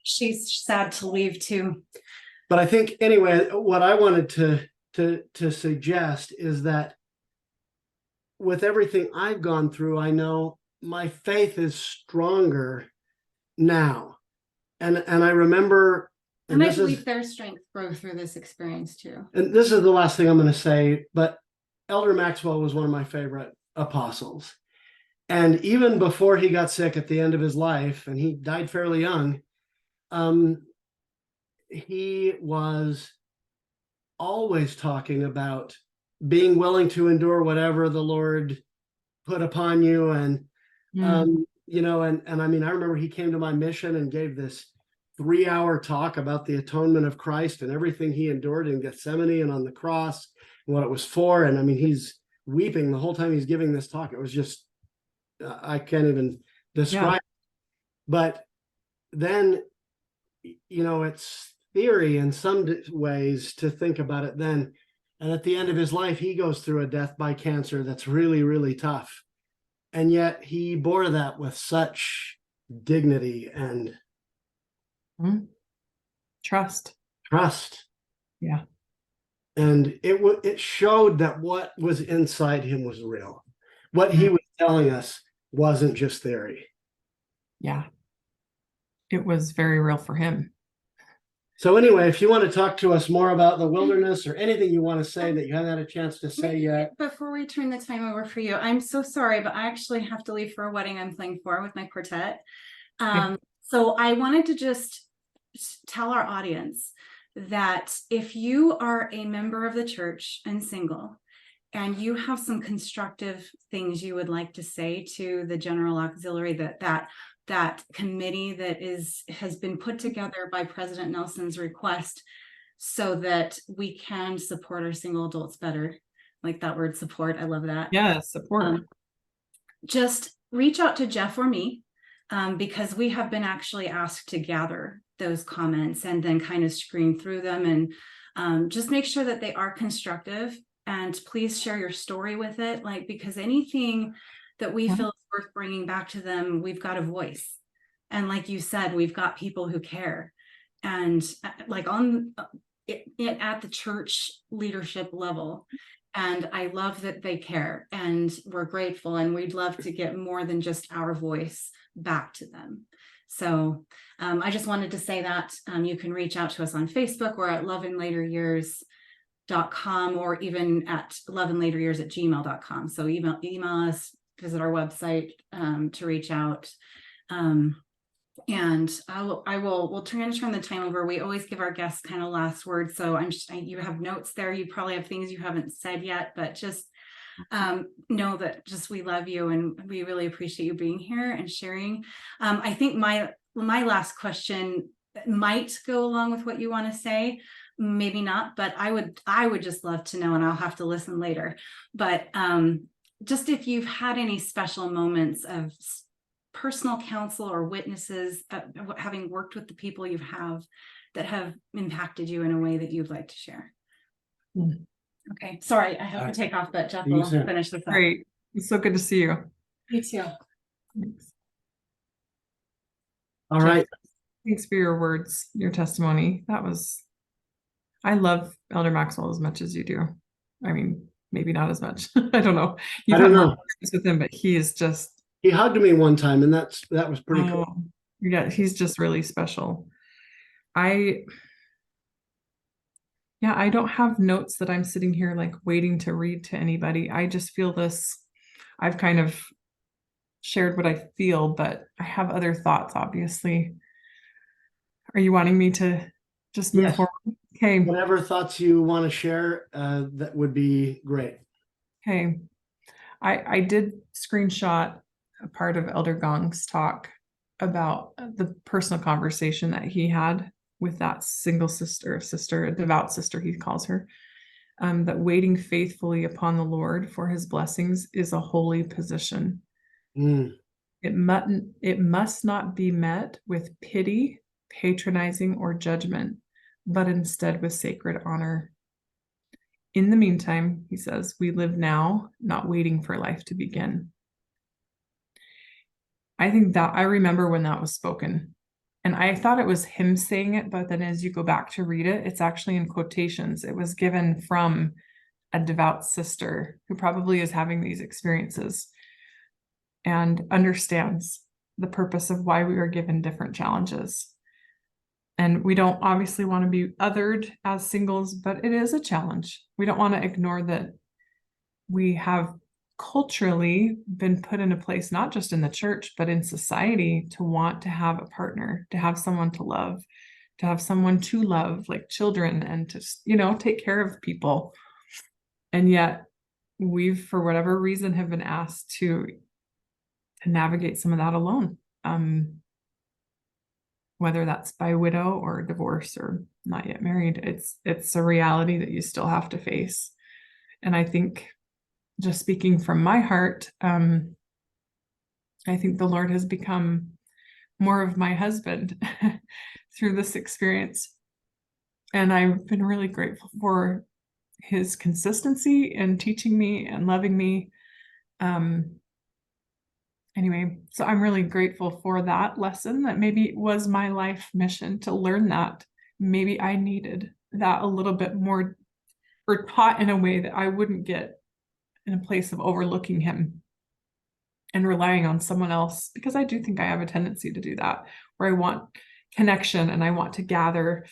she's sad to leave too. But I think anyway, what I wanted to suggest is that with everything I've gone through, I know my faith is stronger now. And I remember, and I believe their strength grow through this experience too. And this is the last thing I'm going to say, but Elder Maxwell was one of my favorite apostles. And even before he got sick at the end of his life, and he died fairly young, he was always talking about being willing to endure whatever the Lord put upon you. And, and I mean, I remember he came to my mission and gave this 3-hour talk about the atonement of Christ and everything he endured in Gethsemane and on the cross, and what it was for. And I mean, he's weeping the whole time he's giving this talk. It was just, I can't even describe it. But then, it's theory in some ways to think about it then. And at the end of his life, he goes through a death by cancer that's really, really tough. And yet he bore that with such dignity and trust. Yeah. And it showed that what was inside him was real. What he was telling us wasn't just theory. Yeah. It was very real for him. So anyway, if you want to talk to us more about the wilderness or anything you want to say that you haven't had a chance to say yet. Before we turn the time over for you, I'm so sorry, but I actually have to leave for a wedding I'm playing for with my quartet. So I wanted to just tell our audience that if you are a member of the church and single, and you have some constructive things you would like to say to the General Auxiliary, that committee that has been put together by President Nelson's request, so that we can support our single adults better. Like that word support, I love that. Yeah, support. Just reach out to Jeff or me, because we have been actually asked to gather those comments and then kind of screen through them, and just make sure that they are constructive. And please share your story with it, because anything that we feel is worth bringing back to them, we've got a voice. And like you said, we've got people who care. And at the church leadership level, And I love that they care, and we're grateful, and we'd love to get more than just our voice back to them. So I just wanted to say that you can reach out to us on Facebook or at loveandlateryears.com, or even at loveandlateryears@gmail.com. So email us, visit our website to reach out. And we'll turn the time over. We always give our guests kind of last words. So you have notes there. You probably have things you haven't said yet, but just know that just we love you, and we really appreciate you being here and sharing. I think my last question might go along with what you want to say, maybe not, but I would just love to know, and I'll have to listen later. But just if you've had any special moments of personal counsel or witnesses, having worked with the people you have that have impacted you in a way that you'd like to share. Okay, sorry, I have to take off, but Jeff will finish this up. Great. It's so good to see you. You too. Thanks. All right. Thanks for your words, your testimony. I love Elder Maxwell as much as you do. I mean, maybe not as much. I don't know. I don't know with him, but he is just. He hugged me one time, and that was pretty cool. Yeah, he's just really special. I don't have notes that I'm sitting here like waiting to read to anybody. I just feel this. I've kind of shared what I feel, but I have other thoughts, obviously. Are you wanting me to just move forward? Okay. Whatever thoughts you want to share, that would be great. Okay. I did screenshot a part of Elder Gong's talk about the personal conversation that he had with that single sister, a devout sister, he calls her, that waiting faithfully upon the Lord for his blessings is a holy position. It must not be met with pity, patronizing, or judgment, but instead with sacred honor. In the meantime, he says, we live now, not waiting for life to begin. I think that I remember when that was spoken, and I thought it was him saying it, but then as you go back to read it, it's actually in quotations. It was given from a devout sister who probably is having these experiences and understands the purpose of why we are given different challenges. And we don't obviously want to be othered as singles, but it is a challenge. We don't want to ignore that we have culturally been put in a place, not just in the church, but in society, to want to have a partner, to have someone to love, to have someone to love, like children, and to, take care of people. And yet we've, for whatever reason, have been asked to navigate some of that alone. Whether that's by widow or divorce or not yet married, it's a reality that you still have to face. And I think, just speaking from my heart, I think the Lord has become more of my husband through this experience. And I've been really grateful for his consistency in teaching me and loving me. Anyway, so I'm really grateful for that lesson, that maybe it was my life mission to learn that. Maybe I needed that a little bit more, or taught in a way that I wouldn't get in a place of overlooking him and relying on someone else, because I do think I have a tendency to do that, where I want connection and I want to gather,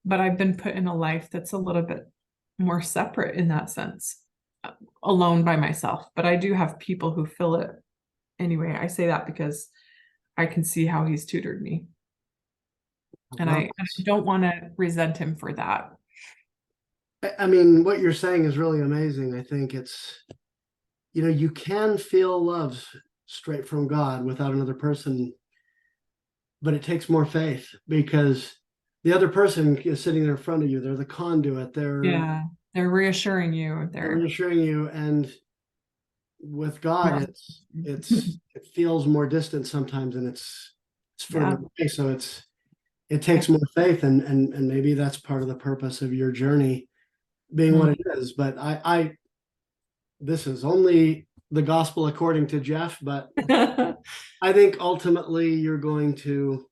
but I've been put in a life that's a little bit more separate in that sense, alone by myself. But I do have people who fill it. Anyway, I say that because I can see how he's tutored me. And I don't want to resent him for that. I mean, what you're saying is really amazing. I think it's, you can feel love straight from God without another person, but it takes more faith, because the other person is sitting there in front of you. They're the conduit. They're reassuring you. They're reassuring you. And with God, it feels more distant sometimes, and it's further away. So it takes more faith, and maybe that's part of the purpose of your journey being what it is. But this is only the gospel according to Jeff, but I think ultimately you're going to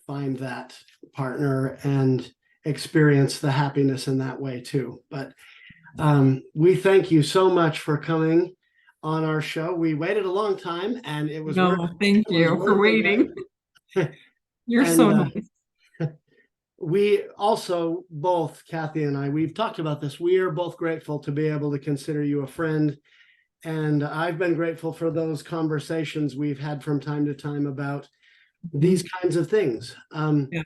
find that partner and experience the happiness in that way too. But We thank you so much for coming on our show. We waited a long time, and it was No, thank you for waiting. You're And, so nice. we also, both Kathy and I, we've talked about this. We are both grateful to be able to consider you a friend. And I've been grateful for those conversations we've had from time to time about these kinds of things. Yeah.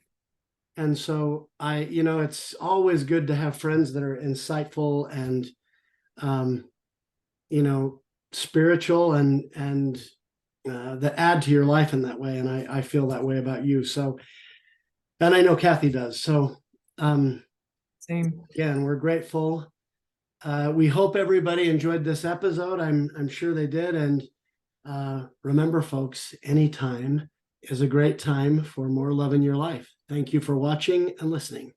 And so it's always good to have friends that are insightful and, spiritual and that add to your life in that way. And I feel that way about you. So, and I know Kathy does. So, Same. again, we're grateful. We hope everybody enjoyed this episode. I'm sure they did. And remember, folks, anytime is a great time for more love in your life. Thank you for watching and listening.